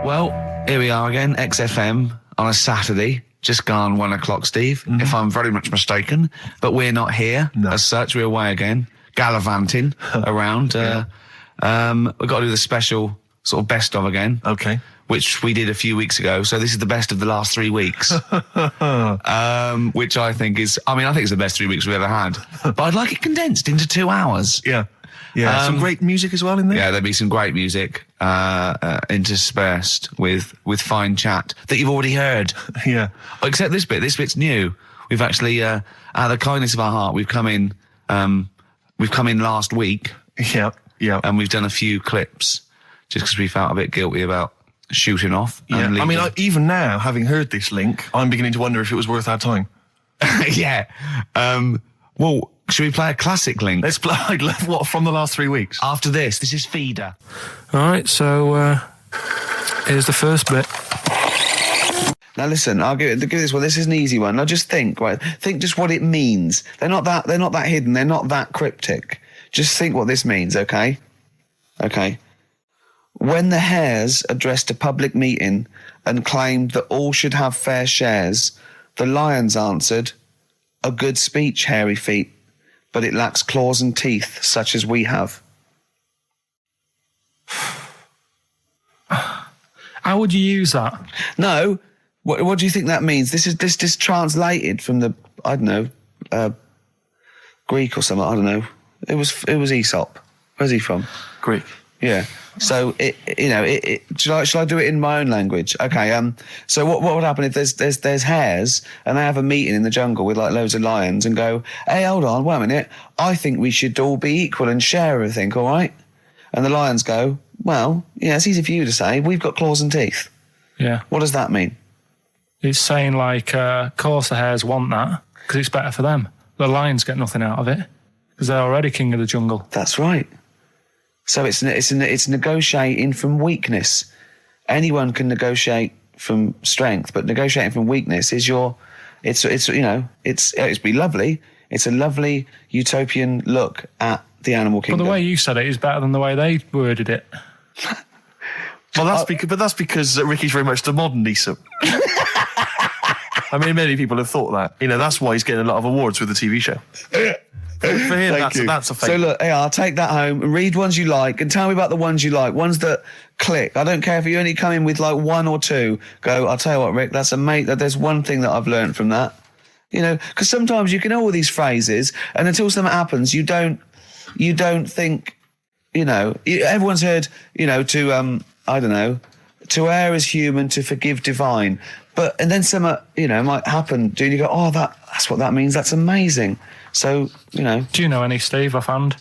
Well, here we are again, XFM on a Saturday, just gone 1 o'clock, Steve, if I'm very much mistaken. But we're not here as such. We're away again, gallivanting around. We've got to do the special sort of best of again. Okay. Which we did a few weeks ago. So this is the best of the last 3 weeks. Which I think is, I think it's the best 3 weeks we've ever had. But I'd like it condensed into 2 hours. Yeah. Yeah, some great music as well in there. Yeah, there'll be some great music interspersed with fine chat that you've already heard. Yeah. Except this bit. This bit's new. We've actually, out of the kindness of our heart, we've come in last week. Yeah, yeah. And we've done a few clips just because we felt a bit guilty about shooting off. Yeah. Even now, having heard this link, I'm beginning to wonder if it was worth our time. Yeah. Well, should we play a classic link? Let's play what from the last 3 weeks. After this is Feeder. All right, so here's the first bit. Now listen, I'll give this one. This is an easy one. Now just think, right? Think just what it means. They're not that hidden. They're not that cryptic. Just think what this means, okay? Okay. When the hares addressed a public meeting and claimed that all should have fair shares, the lions answered, "A good speech, hairy feet, but it lacks claws and teeth such as we have." How would you use that? No. What do you think that means? This is translated from the, I don't know, Greek or something. I don't know. It was Aesop. Where's he from? Greek. Yeah. So shall I do it in my own language? Okay. So what would happen if there's hares and they have a meeting in the jungle with like loads of lions and go, "Hey, hold on, wait a minute. I think we should all be equal and share everything, all right?" And the lions go, "Well, yeah, it's easy for you to say. We've got claws and teeth." Yeah. What does that mean? It's saying like, of course the hares want that because it's better for them. The lions get nothing out of it because they're already king of the jungle. That's right. So it's negotiating from weakness. Anyone can negotiate from strength, but negotiating from weakness is it's be lovely. It's a lovely utopian look at the animal kingdom. But the way you said it is better than the way they worded it. Well, that's because Ricky's very much the modern Aesop. Many people have thought that. That's why he's getting a lot of awards with the TV show. For him, that's a fake. So look, I'll take that home and read ones you like and tell me about the ones you like, ones that click. I don't care if you only come in with like one or two. Go, I'll tell you what, Rick, that's there's one thing that I've learned from that. Because sometimes you can know all these phrases and until something happens, you don't think, everyone's heard, to, I don't know, to err is human, to forgive divine. And then something, might happen, and you go, oh, that's what that means. That's amazing. So, Do you know any, Steve, offhand?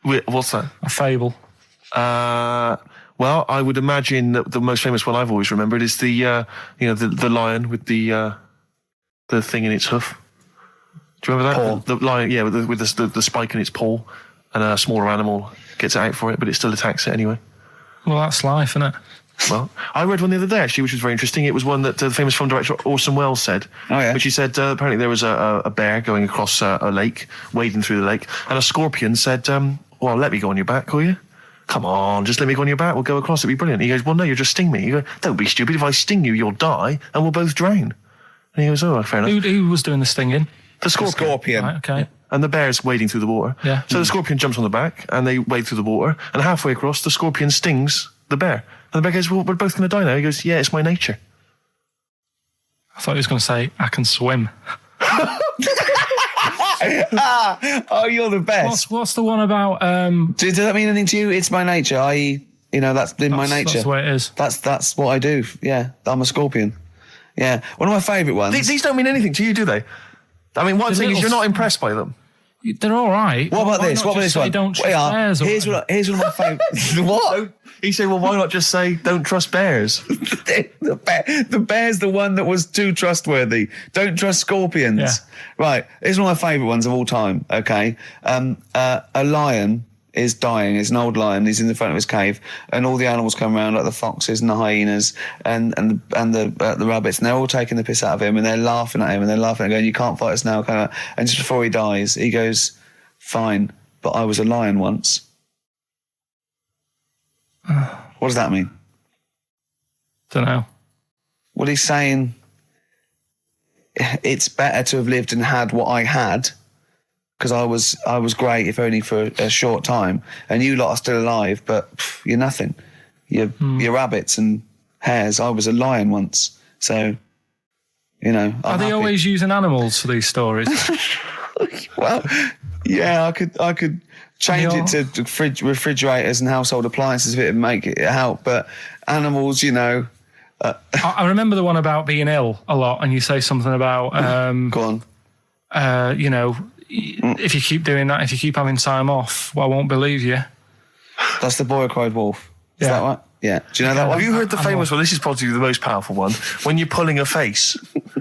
What's that? A fable. Well, I would imagine that the most famous one I've always remembered is the lion with the thing in its hoof. Do you remember that? Paw. The lion, yeah, with the spike in its paw, and a smaller animal gets out for it, but it still attacks it anyway. Well, that's life, isn't it? Well, I read one the other day, actually, which was very interesting. It was one that the famous film director Orson Welles said. Oh, yeah. Which he said, apparently there was a bear going across a lake, wading through the lake, and a scorpion said, well, let me go on your back, will you? Come on, just let me go on your back, we'll go across, it'd be brilliant. He goes, well, no, you'll just sting me. You go, don't be stupid, if I sting you, you'll die, and we'll both drown. And he goes, oh, fair enough. Who was doing the stinging? The scorpion. Right, okay. Yeah. And the bear's wading through the water. Yeah. So the scorpion jumps on the back, and they wade through the water, and halfway across, the scorpion stings the bear. And the bear goes, well, we're both going to die now. He goes, yeah, it's my nature. I thought he was going to say, I can swim. Oh, you're the best. What's the one about... Does that mean anything to you? It's my nature, i.e., that's in my nature. That's the way it is. That's what I do. Yeah, I'm a scorpion. Yeah, one of my favourite ones. These don't mean anything to you, do they? What I'm saying is you're not impressed by them. They're all right. What about this? What about this one? Don't trust bears. Here's one of my favourites. What? He said, well, why not just say, don't trust bears? The bear's the one that was too trustworthy. Don't trust scorpions. Yeah. Right. Here's one of my favourite ones of all time, okay? A lion is dying. It's an old lion. He's in the front of his cave, and all the animals come around, like the foxes and the hyenas and the rabbits, and they're all taking the piss out of him, and they're laughing at him, and they're laughing and going, "You can't fight us now," kind of. And just before he dies, he goes, "Fine, but I was a lion once." What does that mean? Don't know. Well, he's saying it's better to have lived and had what I had, because I was great, if only for a short time, and you lot are still alive, but you're nothing. You're rabbits and hares. I was a lion once, so I'm Are they happy. always using animals for these stories? Well, yeah, I could change it to refrigerators and household appliances if it would make it help, but animals, I remember the one about being ill a lot, and you say something about go on. If you keep doing that, if you keep having time off, well, I won't believe you. That's the boy who cried wolf. Is Yeah. that right? Yeah. Do you know that one? Have you heard the famous one? This is probably the most powerful one. When you're pulling a face,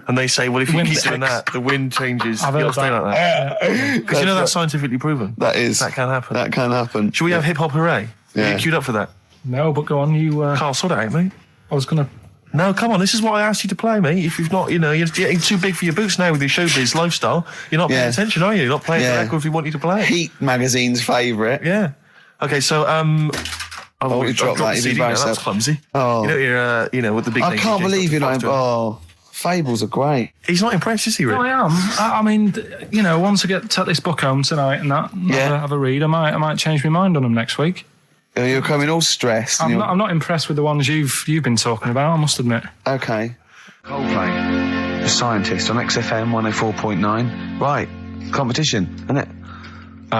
and they say, well, if you Wind keep doing that, the wind changes. I've You heard gotta stay that. like that. Because that's scientifically proven. That is. That can happen. That can happen. Should we have hip hop hooray? Yeah. Are you queued up for that? No, but go on, you... Carl, sort it out, mate. I was going to... No, come on, this is what I asked you to play, mate. If you've not, you're getting too big for your boots now with your showbiz lifestyle. You're not paying attention, are you? You're not playing the record if we want you to play it. Heat magazine's favourite. Yeah. Okay, so, you dropped that, you've CD now, embarrassed that's yourself. clumsy. Oh. You're, with the big I name can't DJs believe you're not... to him. Oh, Fables are great. He's not impressed, is he, Rick? No, I am. I mean, once I take this book home tonight and that, have a read, I might change my mind on them next week. You're coming all stressed. I'm not impressed with the ones you've been talking about, I must admit. Okay. Coldplay, The Scientist on XFM 104.9. Right, competition, isn't it?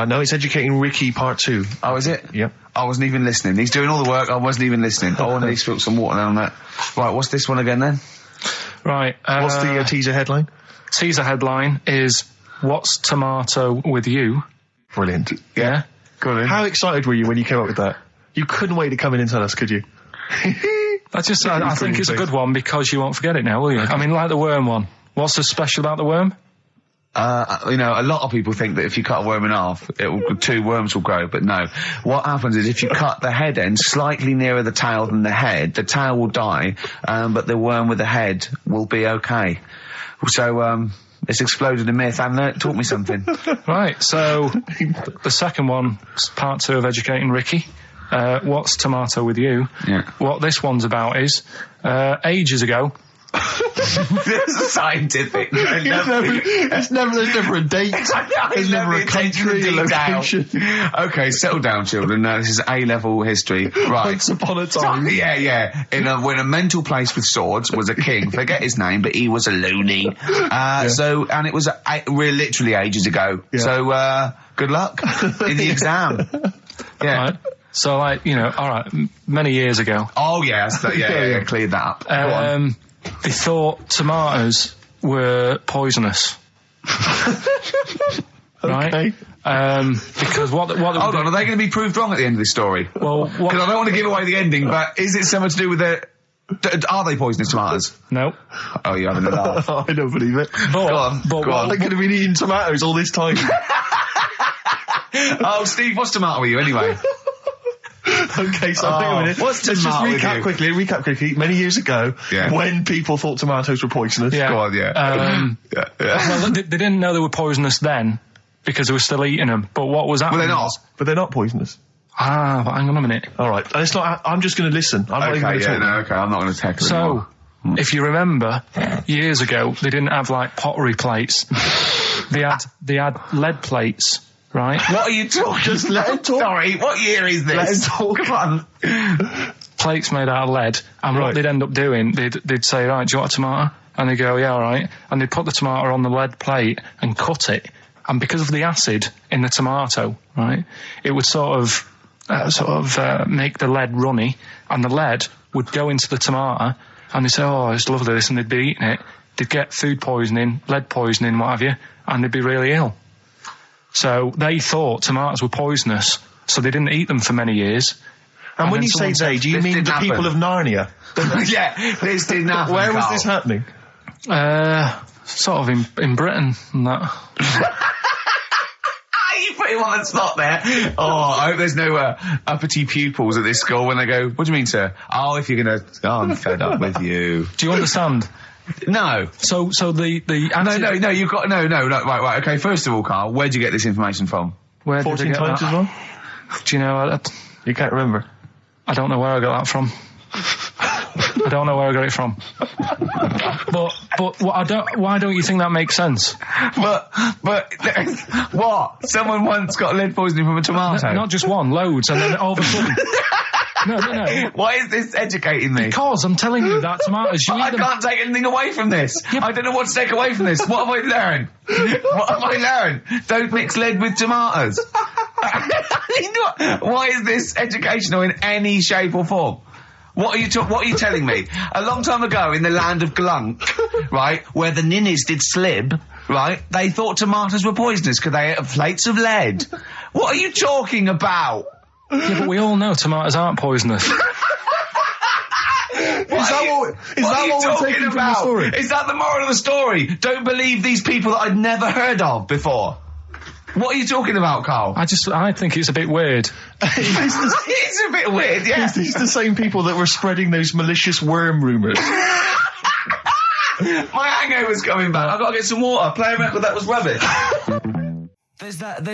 No, it's Educating Ricky Part 2. Oh, is it? Yep. I wasn't even listening. He's doing all the work, I wasn't even listening. Oh, and he spilled some water down that. Right, what's this one again then? Right. What's the teaser headline? Teaser headline is, What's Tomato with You? Brilliant. Yeah? Go on. How excited were you when you came up with that? You couldn't wait to come in and tell us, could you? I think it's a good one because you won't forget it now, will you? I mean, like the worm one. What's so special about the worm? A lot of people think that if you cut a worm in half, two worms will grow, but no. What happens is if you cut the head end slightly nearer the tail than the head, the tail will die, but the worm with the head will be okay. So, it's exploded a myth. And taught me something. Right, so the second one, part 2 of Educating Ricky. What's Tomato with You? Yeah. What this one's about is, ages ago... This is scientific. There's never a date. There's never a country, a location. Okay, settle down, children. This is A-level history. Right. Once upon a time. Yeah. When a mental place with swords was a king. Forget his name, but he was a loony. And it was literally ages ago. Yeah. So, good luck in the exam. Yeah. Right. So, all right, many years ago. Oh, yeah. Cleared that up. Go on. They thought tomatoes were poisonous. Right? Okay. Because what Hold on, are they going to be proved wrong at the end of this story? Well, because I don't want to give away the ending, but is it something to do with the... Are they poisonous tomatoes? No. Oh, you're having a laugh. I don't believe it. Go on. They could have been eating tomatoes all this time. Oh, Steve, what's tomato with you anyway? Okay, so hang on a minute. Let's just recap quickly. Many years ago, when people thought tomatoes were poisonous. Yeah. Go on, Well, they didn't know they were poisonous then because they were still eating them. But what was happening? But they're not poisonous. But hang on a minute. All right, and it's not. I'm just going to listen. I'm not even going to talk. Okay, I'm not going to tackle it. So, if you remember, years ago they didn't have like pottery plates. They had lead plates. Right? What are you talking? Just let him talk. Sorry, what year is this? Let him talk. Come on. Plates made out of lead, and what they'd end up doing, they'd say, right, do you want a tomato? And they'd go, yeah, all right. And they'd put the tomato on the lead plate and cut it. And because of the acid in the tomato, right, it would sort of make the lead runny, and the lead would go into the tomato, and they'd say, oh, it's lovely this, and they'd be eating it. They'd get food poisoning, lead poisoning, what have you, and they'd be really ill. So they thought tomatoes were poisonous, so they didn't eat them for many years. And when you say they, do you mean the people of Narnia? Yeah, this didn't happen. Where was this happening? Sort of in Britain and that. You put him on the spot there. Oh, I hope there's no uppity pupils at this school when they go, what do you mean, sir? Oh, if you're going to... Oh, I'm fed up with you. Do you understand? No. So the No, you've got... No, right, okay, first of all, Carl, where'd you get this information from? Where 14 did I get times that? as well? Do you know... You can't remember? I don't know where I got that from. don't know where I got it from. but why don't you think that makes sense? But what? Someone once got lead poisoning from a tomato. Not just one, loads, and then all of a sudden. No. Why is this educating me? Because I'm telling you that tomatoes. I can't take anything away from this. Yeah. I don't know what to take away from this. What have I learned? Don't mix lead with tomatoes. Why is this educational in any shape or form? What are you telling me? A long time ago in the land of Glunk, right, where the ninnies did slib, right, they thought tomatoes were poisonous because they ate plates of lead. What are you talking about? Yeah, but we all know tomatoes aren't poisonous. Is that what we're taking from the story? Is that the moral of the story? Don't believe these people that I'd never heard of before. What are you talking about, Carl? I think it's a bit weird. It's a bit weird, yeah. It's the same people that were spreading those malicious worm rumours. My hangover's coming back. I've got to get some water. Play a record that was rubbish. There's that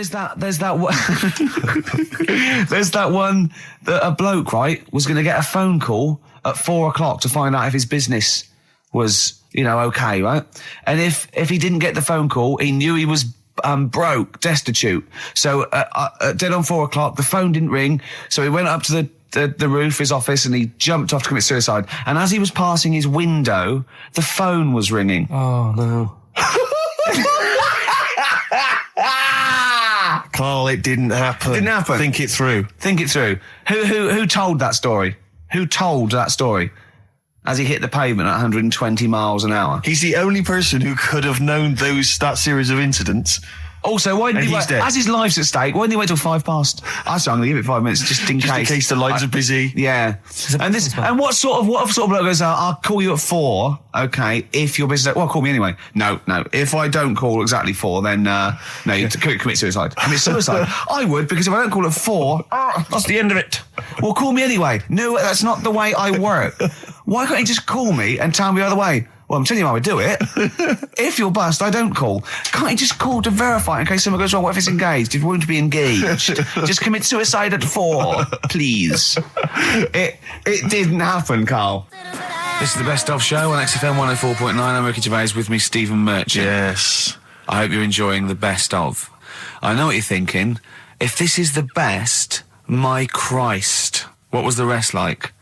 one that a bloke, right, was going to get a phone call at 4:00 to find out if his business was, okay, right? And if he didn't get the phone call, he knew he was broke, destitute. So dead on 4:00, the phone didn't ring. So he went up to the roof, his office, and he jumped off to commit suicide. And as he was passing his window, the phone was ringing. Oh no. Carl, it didn't happen. Didn't happen. Think it through. Who told that story? Who told that story? As he hit the pavement at 120 miles an hour. He's the only person who could have known that series of incidents. Also, why didn't he wait? As his life's at stake, why didn't he wait till 5 past? I'm going to give it 5 minutes just in case. Just in case the lines are busy. Yeah. And what sort of bloke goes, I'll call you at 4, okay, if your business... Well, call me anyway. No. If I don't call exactly 4, then, you commit suicide. Commit suicide. I would, because if I don't call at 4, that's the end of it. Well, call me anyway. No, that's not the way I work. Why can't you just call me and tell me the other way? Well, I'm telling you how I do it. If you're bust, I don't call. Can't you just call to verify in case something goes wrong? What if it's engaged? It won't be engaged. Just commit suicide at 4, please. It didn't happen, Carl. This is the Best Of Show on XFM 104.9. I'm Ricky Gervais, with me, Stephen Merchant. Yes. I hope you're enjoying the Best Of. I know what you're thinking. If this is the best, my Christ, what was the rest like?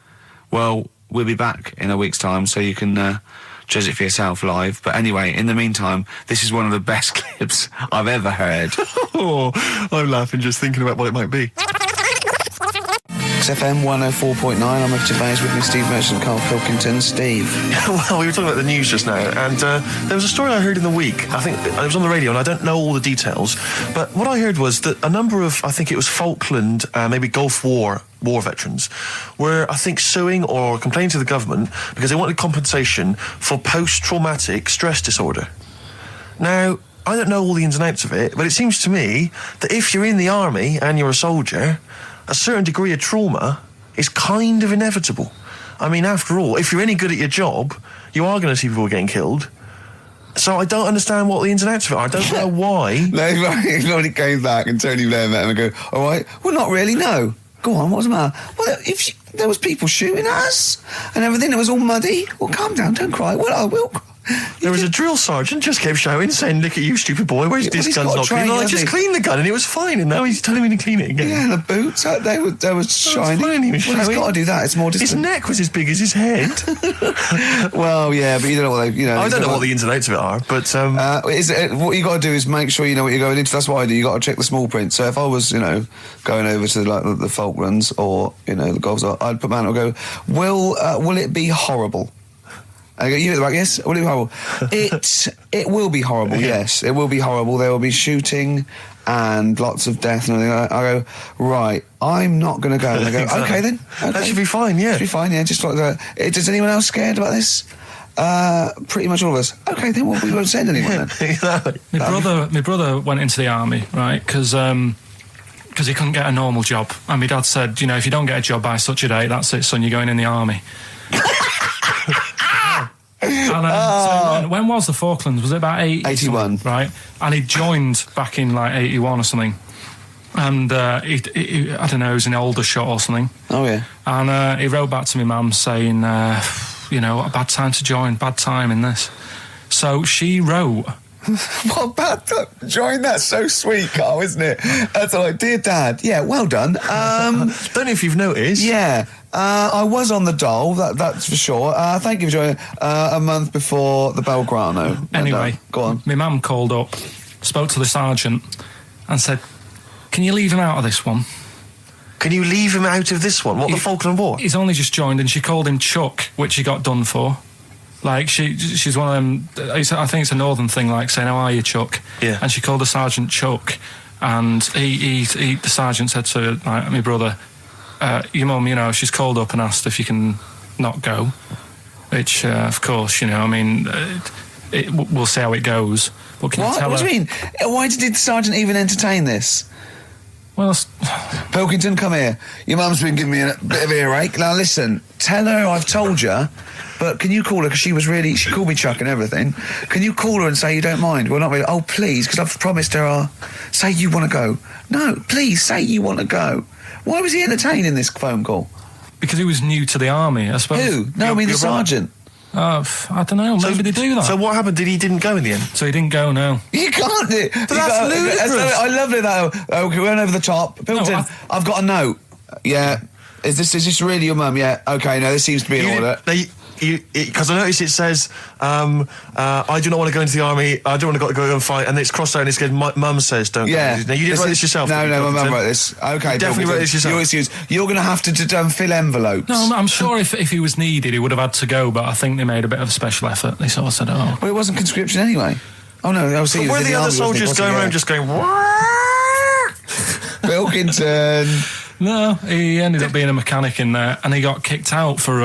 Well, we'll be back in a week's time, so you can... judge it for yourself live. But anyway, in the meantime, this is one of the best clips I've ever heard. Oh, I'm laughing just thinking about what it might be. XFM 104.9, I'm Ricky Gervais, with me, Steve Merchant, Karl Pilkington. Steve. Well, we were talking about the news just now, and there was a story I heard in the week. I think it was on the radio, and I don't know all the details, but what I heard was that a number of, I think it was Falkland, maybe Gulf War veterans were, I think, suing or complaining to the government because they wanted compensation for post-traumatic stress disorder. Now, I don't know all the ins and outs of it, but it seems to me that if you're in the army and you're a soldier, a certain degree of trauma is kind of inevitable. I mean, after all, if you're any good at your job, you are going to see people getting killed. So I don't understand what the ins and outs of it are. I don't know why. No, if nobody came back and Tony Blair met him and go, all right, well, not really, no. Go on, what's the matter? Well, there was people shooting at us and everything, it was all muddy. Well, calm down, don't cry. Well, I will cry. There was a drill sergeant just kept shouting, saying, "Look at you, stupid boy, where's this gun's not clean?" I just cleaned the gun and it was fine, and now he's telling me to clean it again. Yeah, and the boots, they were shiny. Fine, he was shiny. He's got to do that, it's more distant. His neck was as big as his head. Well, yeah, but you don't know what I don't know what the ins and outs of it are, but... what you got to do is make sure you know what you're going into. That's what I do. You got to check the small print. So if I was, going over to the Falklands or, the Gulf, I'd put my hand and go, will it be horrible? I go, you hit the back, yes? Will it be horrible? It will be horrible, yes. It will be horrible. There will be shooting and lots of death and everything. I go, right, I'm not going to go. And they go, okay then. Okay. That should be fine, yeah. Should be fine, yeah. Just like that. Is anyone else scared about this? Pretty much all of us. Okay, then we won't send anyone then. My brother went into the army, right? Because he couldn't get a normal job. And my dad said, if you don't get a job by such a date, that's it, son, you're going in the army. And when was the Falklands? Was it about 81? Right. And he joined back in 81 or something. And he I don't know, he was in Aldershot or something. Oh yeah. And he wrote back to my mum saying, a bad time to join, bad time in this. So she wrote... What about that? Join, that's so sweet, Carl, isn't it? That's like, dear Dad, yeah, well done. Don't know if you've noticed. Yeah, I was on the dole, that's for sure. Thank you for joining a month before the Belgrano. Anyway, go on. My mum called up, spoke to the sergeant, and said, "Can you leave him out of this one?" Can you leave him out of this one? What, the Falkland War? He's only just joined, and she called him Chuck, which he got done for. Like, she's one of them... I think it's a northern thing, like saying, "How are you, Chuck?" Yeah. And she called the sergeant Chuck, and the sergeant said to, like, my brother, "Your mum, she's called up and asked if you can not go." Which, of course, we'll see how it goes. But can you tell What do you mean? Why did the sergeant even entertain this? Well, Pilkington, come here. Your mum's been giving me a bit of earache. Now listen, tell her I've told you, but can you call her, because she called me Chuck and everything. Can you call her and say you don't mind? Well, not really. Oh, please, because I've promised her say you want to go. No, please, say you want to go. Why was he entertaining this phone call? because he was new to the army, I suppose. Who? No, I mean the sergeant. I don't know. Maybe they do that. So what happened? He didn't go in the end? So he didn't go, no. You can't do it. That's ludicrous. I love it, though. Okay, we went over the top. Pilton, No, I've got a note. Yeah. Is this really your mum? Yeah. Okay, no, this seems to be in order. Because I noticed it says, I do not want to go into the army, I don't want to go and fight, and it's crossed out and it's good, mum says don't go. Now, you didn't write this yourself? No, my mum wrote this. Okay, you definitely wrote this yourself. Your excuse. You're going to have to fill envelopes. No, I'm sure if he was needed, he would have had to go, but I think they made a bit of a special effort. They sort of said, oh. Well, it wasn't conscription anyway. Oh, no, I was seeing were the other soldiers going around just going, Pilkington. No, he ended up being a mechanic in there, and he got kicked out for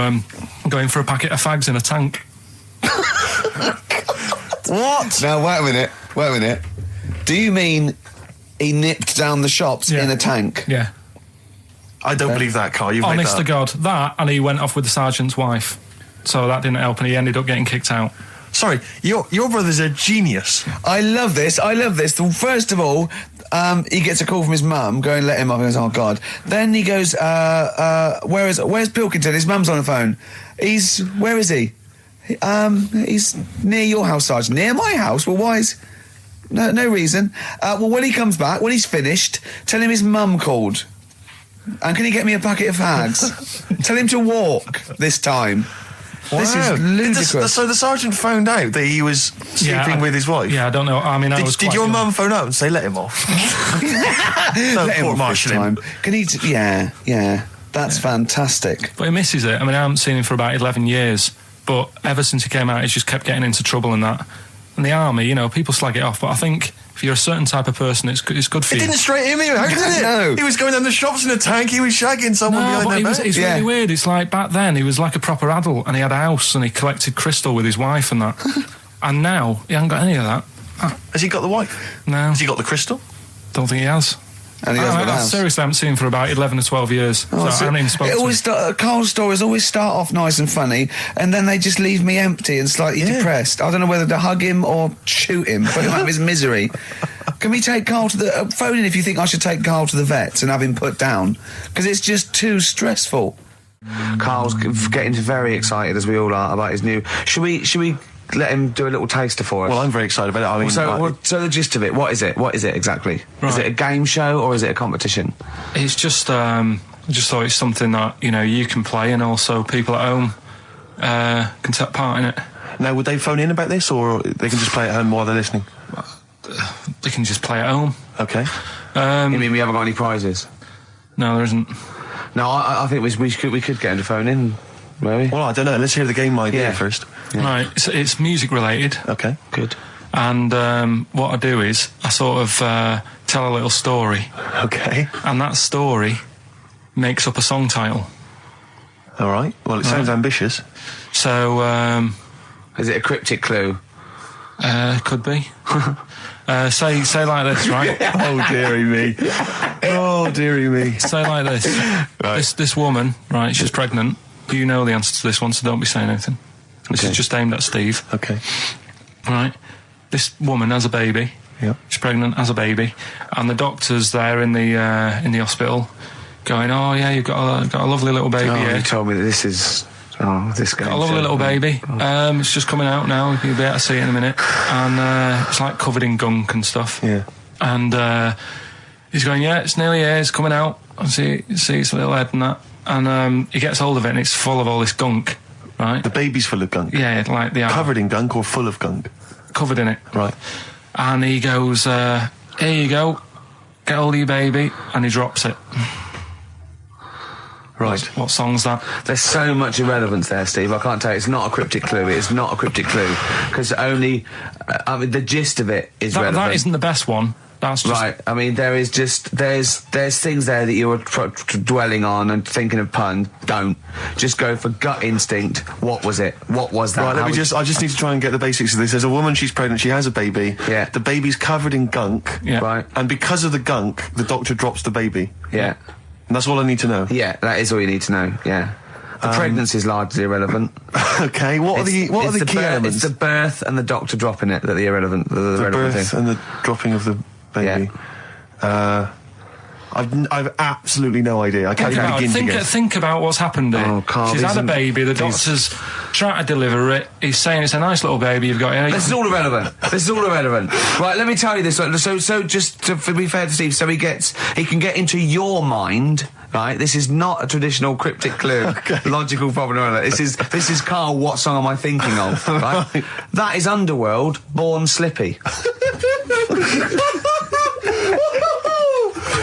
going for a packet of fags in a tank. What? Now, wait a minute. Do you mean he nipped down the shops in a tank? Yeah. I don't believe that, Carl. You've Honest made to God, that, and he went off with the sergeant's wife. So that didn't help, and he ended up getting kicked out. Sorry, your brother's a genius. I love this. First of all, he gets a call from his mum, going, let him up. He goes, oh, God. Then he goes, where's Pilkington? His mum's on the phone. Where is he? He's near your house, Sergeant. Near my house? Well, why is... No reason. Well, when he comes back, when he's finished, tell him his mum called. And can he get me a packet of fags? Tell him to walk this time. Wow. This is ludicrous. So the sergeant found out that he was sleeping with his wife? Yeah, I don't know. I mean, Did your mum phone up and say, let him off? Let him off this time. Can he... Yeah. That's fantastic. But he misses it. I mean, I haven't seen him for about 11 years. But ever since he came out, he's just kept getting into trouble and that. And the army, people slag it off. But I think if you're a certain type of person, it's good for you. It didn't straight him out, did it? No. He was going down the shops in a tank. He was shagging someone behind their back. It's really weird. It's like back then, he was like a proper adult and he had a house and he collected crystal with his wife and that. And now, he hasn't got any of that. Has he got the wife? No. Has he got the crystal? Don't think he has. And he hasn't got a house. Seriously, I haven't seen him for about 11 or 12 years. I haven't even spoken to him. Carl's stories always start off nice and funny, and then they just leave me empty and slightly depressed. I don't know whether to hug him or shoot him, put him out of his misery. Can we take Carl to the... phone in if you think I should take Carl to the vets and have him put down, because it's just too stressful. Carl's getting very excited, as we all are, about his new... Should we let him do a little taster for us? Well, I'm very excited about it. I mean, so the gist of it, what is it? What is it exactly? Right. Is it a game show or is it a competition? It's just... I just thought it's something that, you can play and also people at home can take part in it. Now, would they phone in about this or they can just play at home while they're listening? They can just play at home. Okay. You mean we haven't got any prizes? No, there isn't. No, I think we could get him to phone in, maybe. Well, I don't know. Let's hear the game idea first. Yeah. Right, it's music related. Okay. Good. And what I do is I sort of tell a little story. Okay. And that story makes up a song title. All right. Well, it sounds ambitious. So... is it a cryptic clue? Could be. Say like this, right? Oh, dearie me. Oh, dearie me. Say like this. Right. This woman, right, she's pregnant. You know the answer to this one, so don't be saying anything. This is just aimed at Steve. Okay. Right. This woman has a baby. Yeah. She's pregnant, has a baby, and the doctor's there in the hospital, going, "Oh yeah, you've got a lovely little baby." Oh, here. you told me that this is Oh, this guy. A lovely little baby. It's just coming out now. You'll be able to see it in a minute. And it's like covered in gunk and stuff. Yeah. And he's going, yeah, it's nearly here. It's coming out. I see its little head and that. And he gets hold of it and it's full of all this gunk, right? The baby's full of gunk? Yeah, like the... Covered in gunk or full of gunk? Covered in it. Right. And he goes, here you go. Get hold of your baby. And he drops it. Right. What song's that? There's so much irrelevance there, Steve. I can't tell you. It's not a cryptic clue. It's not a cryptic clue. Because only... I mean, the gist of it is relevant. That isn't the best one. That's just... Right. I mean, there is just... There's things there that you were dwelling on and thinking of pun. Don't. Just go for gut instinct. What was it? What was that? Right, I just need to try and get the basics of this. There's a woman, she's pregnant, she has a baby. Yeah. The baby's covered in gunk. Yeah. Right. And because of the gunk, the doctor drops the baby. Yeah. And that's all I need to know. Yeah, that is all you need to know. Yeah. The pregnancy is largely irrelevant. Okay, what are the key elements? It's the birth and the doctor dropping it that are the irrelevant. The relevant birth thing. and the dropping of the baby. Yeah. I've absolutely no idea. I can't even begin to guess. Think about what's happened here. Oh, Carl, she's had a baby. The doctor's trying to deliver it. He's saying it's a nice little baby you've got here. This is all irrelevant. Right, let me tell you this. So just to be fair to Steve, so he can get into your mind. Right, this is not a traditional cryptic clue, logical problem or other. This is Carl. What song am I thinking of? Right, that is Underworld, Born Slippy.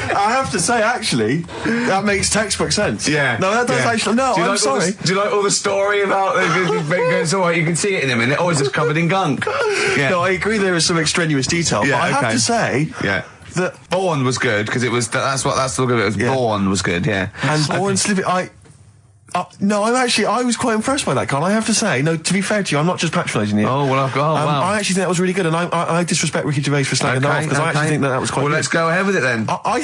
I have to say, actually, that makes textbook sense. Yeah. No, that does actually. No, I'm sorry. Do you like all the story about it's all right, you can see it in a minute. Oh, it's just covered in gunk. Yeah. No, I agree there is some extraneous detail, but I have to say... Yeah. Born was good, because it was... That's the look of it. Was Born was good, yeah. And Born Slippy... no, I was quite impressed by that, Carl. I have to say, no, to be fair to you, I'm not just patronising you. Oh, well, wow. I actually think that was really good, and I disrespect Ricky Gervais for slagging that off, because I actually think that was quite good. Well, let's go ahead with it then. I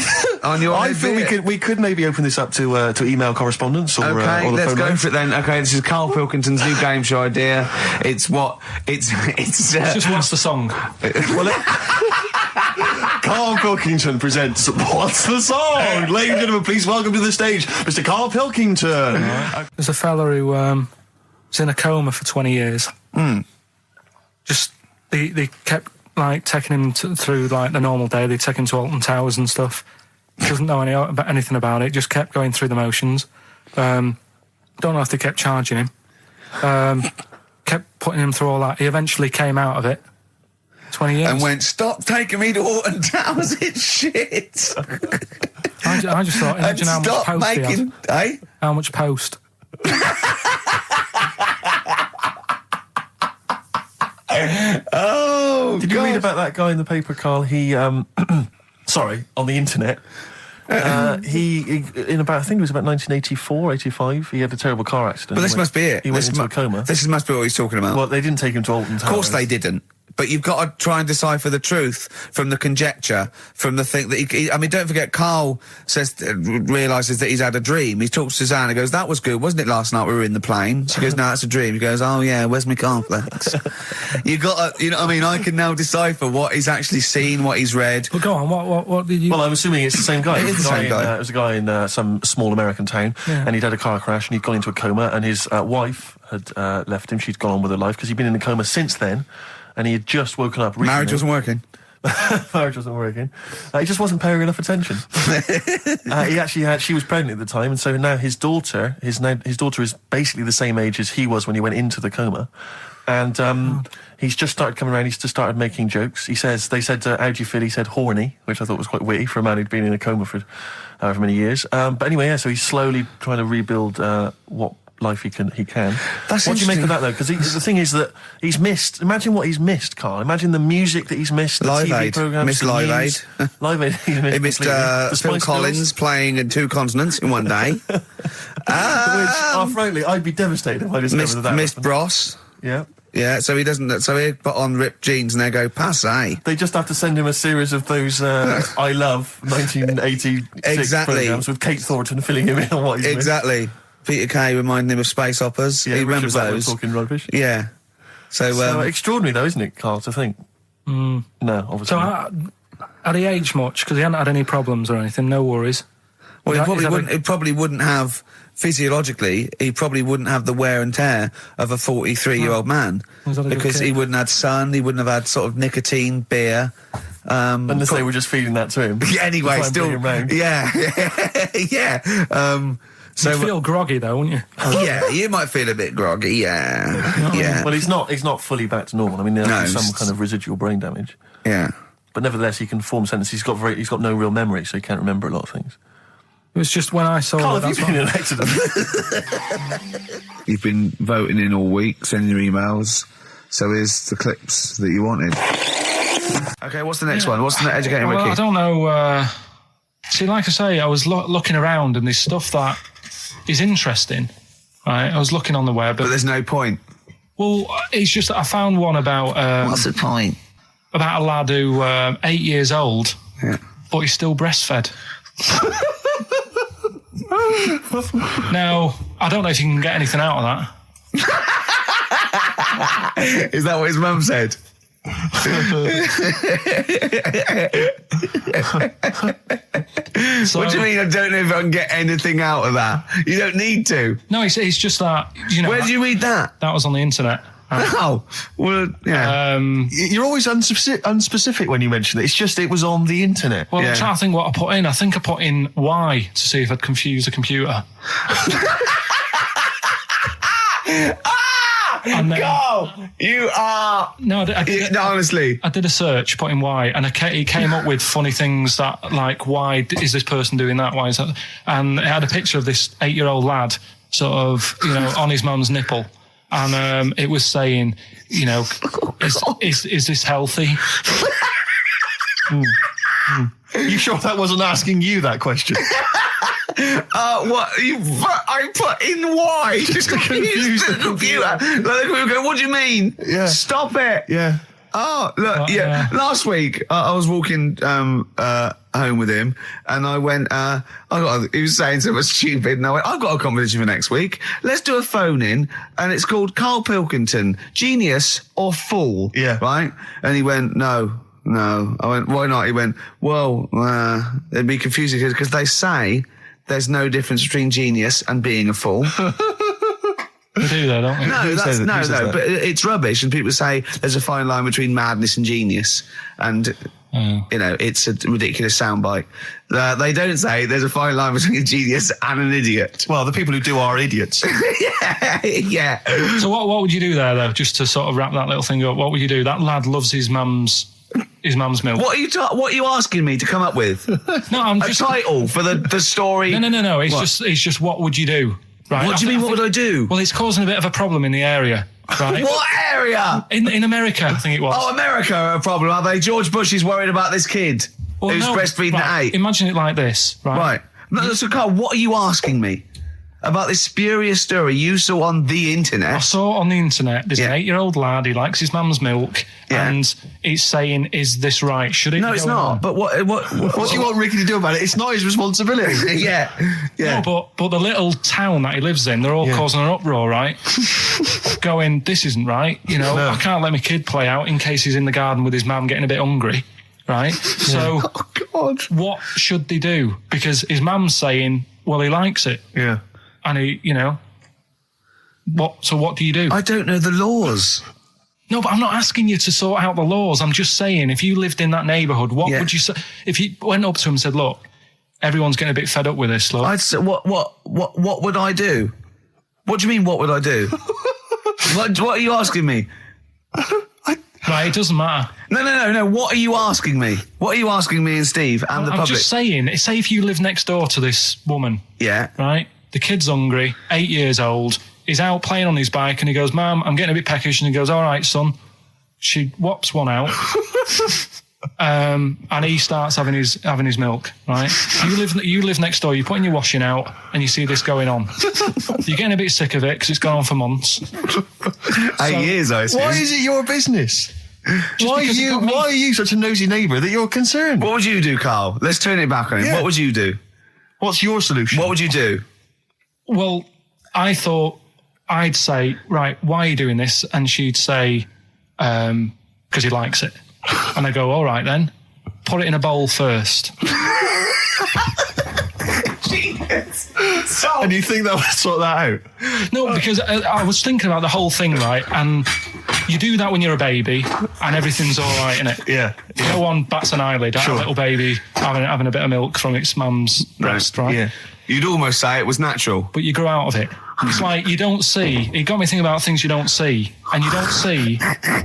feel we could maybe open this up to email correspondence or okay, or the let's phone go line. for it then. Okay, this is Karl Pilkington's new game show idea. It's just what's the song? Karl Pilkington presents What's the Song? Ladies and gentlemen, please welcome to the stage Mr. Karl Pilkington. There's a fella who was in a coma for 20 years. Just they kept like taking him through like the normal day. They take him to Alton Towers and stuff. Doesn't know anything about it. Just kept going through the motions. Don't know if they kept charging him. Kept putting him through all that. He eventually came out of it. 20 years. And went, stop taking me to Alton Towers, it's shit. I just thought, imagine how much post he had. Eh? How much post? Oh, Did you read about that guy in the paper, Carl? He, sorry, on the internet. He in about, I think it was about 1984, 85, he had a terrible car accident. But this must be it. He went into a coma. This must be what he's talking about. Well, they didn't take him to Alton Towers. Of course they didn't. But you've got to try and decipher the truth from the conjecture, from the thing that I mean, don't forget, Carl realises that he's had a dream. He talks to Susanna and goes, that was good, wasn't it, last night we were in the plane? She goes, no, that's a dream. He goes, oh yeah, where's my cornflakes? You got to, you know what I mean? I can now decipher what he's actually seen, what he's read. Well, go on, what did you... Well, I'm assuming it's the same guy. It is the same guy. It was a guy in some small American town, and he'd had a car crash, and he'd gone into a coma, and his wife had left him. She'd gone on with her life, because he'd been in a coma since then. And he had just woken up recently. Marriage wasn't working. Marriage wasn't working. He just wasn't paying enough attention. She was pregnant at the time, and so now his daughter is basically the same age as he was when he went into the coma. And he's just started coming around. He's just started making jokes. They said, how do you feel? He said horny, which I thought was quite witty for a man who'd been in a coma for however many years. But anyway, so he's slowly trying to rebuild what life he can. That's what do you make of that, though? Because the thing is that he's missed. Imagine what he's missed, Carl. Imagine the music that he's missed. The Live TV Aid. programs, Missed Live Aid. Live Aid. He missed Phil Collins playing in 2 continents in one day. Frankly, I'd be devastated if I discovered that. Missed Bros. Yeah. Yeah, so he doesn't. So he put on ripped jeans and they go passe. They just have to send him a series of those I Love 1986 programs with Kate Thornton filling him in on what he's missed. Peter Kay reminding him of space operas. Yeah, he remembers those. Talking rubbish. Yeah. So extraordinary, though, isn't it, Carl, to think? No, obviously. So had he aged much? Because he hadn't had any problems or anything. No worries. Well, he probably wouldn't have physiologically, he probably wouldn't have the wear and tear of a 43-year-old man Was that a good because kid? he wouldn't have had sun, he wouldn't have had sort of nicotine, beer. Unless they were just feeding that to him. Yeah, anyway, Try and still, bring him round. yeah. So You'd feel groggy though, wouldn't you? yeah, you might feel a bit groggy. Yeah. Well, he's not fully back to normal. I mean, there's some kind of residual brain damage. Yeah. But nevertheless, he can form sentences. He's got no real memory, so he can't remember a lot of things. It was just when I saw Carl, it. have you been in an accident? You've been voting in all week, sending your emails. So here's the clips that you wanted. Okay, what's the next one? What's the educating Well, wiki? I don't know. See, like I say, I was looking around and there's stuff that is interesting. Right, I was looking on the web. But there's no point. Well, it's just that I found one about What's the point? about a lad who 8 years old, Yeah. but he's still breastfed. Now, I don't know if you can get anything out of that. Is that what his mum said? So, What do you mean? I don't know if I can get anything out of that. You don't need to. No, it's just that, you know. Where did you read that? That was on the internet. Oh, well, yeah. You're always unspecific when you mention it. It's just it was on the internet. Well, Yeah. I'm trying to think what I put in. I think I put in Y to see if I'd confuse a computer. And then- Carl, you are. No, No, honestly. I did a search, put in why, and it came up with funny things that, like, why is this person doing that? Why is that? And it had a picture of this 8-year-old lad, sort of, you know, on his mum's nipple, and it was saying, you know, is this healthy? You sure that wasn't asking you that question? What? I put in why? Just to confuse the computer. Like, the computer go, what do you mean? Yeah. Stop it. Yeah. Oh, look, yeah. Last week, I was walking home with him, and I went, he was saying something stupid, and I went, I've got a competition for next week. Let's do a phone-in, and it's called Karl Pilkington, Genius or Fool. Yeah. Right? And he went, No. I went, why not? He went, well, it'd be confusing because they say there's no difference between genius and being a fool. They do that, don't they? No, but it's rubbish. And people say there's a fine line between madness and genius. And, you know, it's a ridiculous soundbite. They don't say there's a fine line between a genius and an idiot. Well, the people who do are idiots. Yeah. So what would you do there, though, just to sort of wrap that little thing up? What would you do? That lad loves his mum's milk. What are you asking me to come up with? No, I'm A just... title for the story? No. It's just what would you do? Right. What do you mean, what would I do? Well, it's causing a bit of a problem in the area, right? What area? In America, I think it was. Oh, America are a problem, are they? George Bush is worried about this kid who's breastfeeding at 8. Imagine it like this, right? Right. No, so, Carl, what are you asking me? About this spurious story you saw on the internet? I saw on the internet, there's an Yeah. 8-year-old lad, he likes his mum's milk, Yeah. and it's saying, is this right? Should it No, be it's going not. on? But what What do you want Ricky to do about it? It's not his responsibility. Yeah. No, but the little town that he lives in, they're all causing an uproar, right? Going, this isn't right. You know, I can't let my kid play out in case he's in the garden with his mum getting a bit hungry, right? So, Oh, God. what should they do? Because his mum's saying, well, he likes it. Yeah. And he, you know, what do you do? I don't know the laws. No, but I'm not asking you to sort out the laws. I'm just saying, if you lived in that neighbourhood, what would you say? If you went up to him and said, look, everyone's getting a bit fed up with this, look. I'd say, what would I do? What do you mean, what would I do? what are you asking me? Right, it doesn't matter. No. What are you asking me? What are you asking me and Steve and the I'm public? just saying, say if you live next door to this woman, Yeah. right? The kid's hungry, 8 years old. He's out playing on his bike and he goes, Mum, I'm getting a bit peckish. And he goes, all right, son. She whops one out. And he starts having his milk, right? You live next door, you're putting your washing out and you see this going on. You're getting a bit sick of it because it's gone on for months. 8 years, I assume. Why is it your business? Why because it got me- are you such a nosy neighbour that you're concerned? What would you do, Carl? Let's turn it back on him. Yeah. What would you do? What's your solution? What would you do? Well, I thought I'd say, right, why are you doing this? And she'd say, because he likes it. And I go, all right then, put it in a bowl first. And you think that would sort that out? No, because I was thinking about the whole thing, right? And you do that when you're a baby, and everything's all right, innit? Yeah. No one bats an eyelid at a little baby having a bit of milk from its mum's breast, right? Yeah. You'd almost say it was natural. But you grow out of it. It's like you don't see. It got me thinking about things you don't see, and you don't see.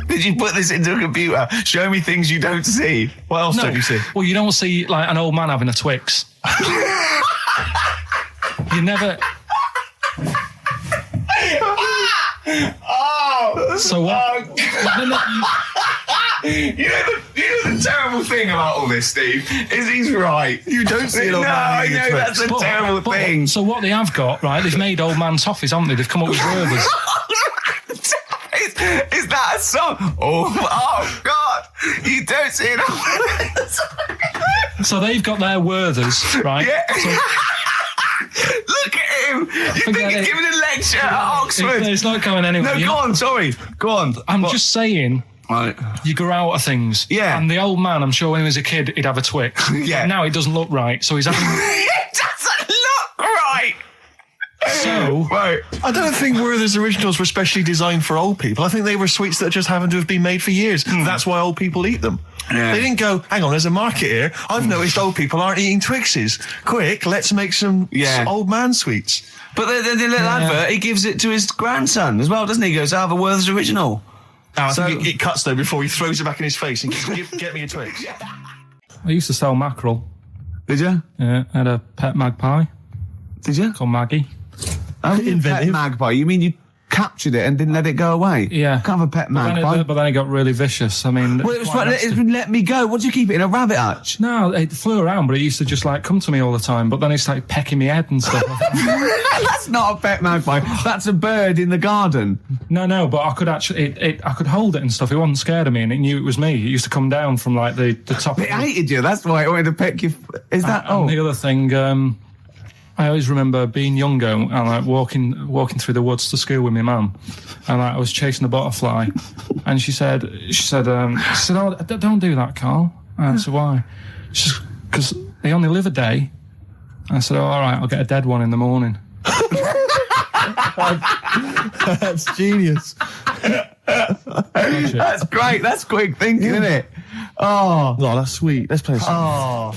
Did you put this into a computer? Show me things you don't see. What else don't you see? Well, you don't see like an old man having a Twix. You never. So what? You know the terrible thing about all this, Steve, is he's right. You don't see an old man I eating a know, Twix. that's a terrible thing. So what they have got, right? They've made old man toffees, haven't they? They've come up with Gervais. Is that a song? Oh God! You don't see it. So they've got their Werthers, right? Yeah. So, look at him. You think Forget he's it. giving a lecture at Oxford? it's not going anywhere. No, You go know- on. Sorry, go on. I'm just saying. Right. You grow out of things. Yeah. And the old man, I'm sure when he was a kid, he'd have a Twix. Yeah. Now it doesn't look right, so he's having... It doesn't look right. So... Right. I don't think Werther's originals were specially designed for old people. I think they were sweets that just happened to have been made for years. That's why old people eat them. Yeah. They didn't go, hang on, there's a market here. I've noticed old people aren't eating Twixes. Quick, let's make some old man sweets. But the little advert, he gives it to his grandson as well, doesn't he? He goes, have a Werther's original. I think it cuts though before he throws it back in his face and get me a Twix. I used to sell mackerel. Did you? Yeah, I had a pet magpie Did you? called Maggie. Oh, pet Inventive. magpie. You mean you captured it and didn't let it go away? Yeah. Can't have a pet But magpie. then it got really vicious. I mean... Well, it was quite trying nasty. to let me go. What do you keep it in, a rabbit hutch? No, it flew around, but it used to just like come to me all the time. But then it started pecking my head and stuff. That's not a pet magpie. That's a bird in the garden. No, but I could actually, I could hold it and stuff. It wasn't scared of me, and it knew it was me. It used to come down from like the top. It hated you. That's why it wanted to peck you. Is that? And the other thing, I always remember being younger and like walking through the woods to school with my mum, and like, I was chasing a butterfly, and she said, "Oh, don't do that, Carl." And I said, "Why?" She said, "Because they only live a day." I said, "Oh, all right, I'll get a dead one in the morning." That's genius. That's great. That's quick thinking, isn't it? Oh, that's sweet. Let's play a song.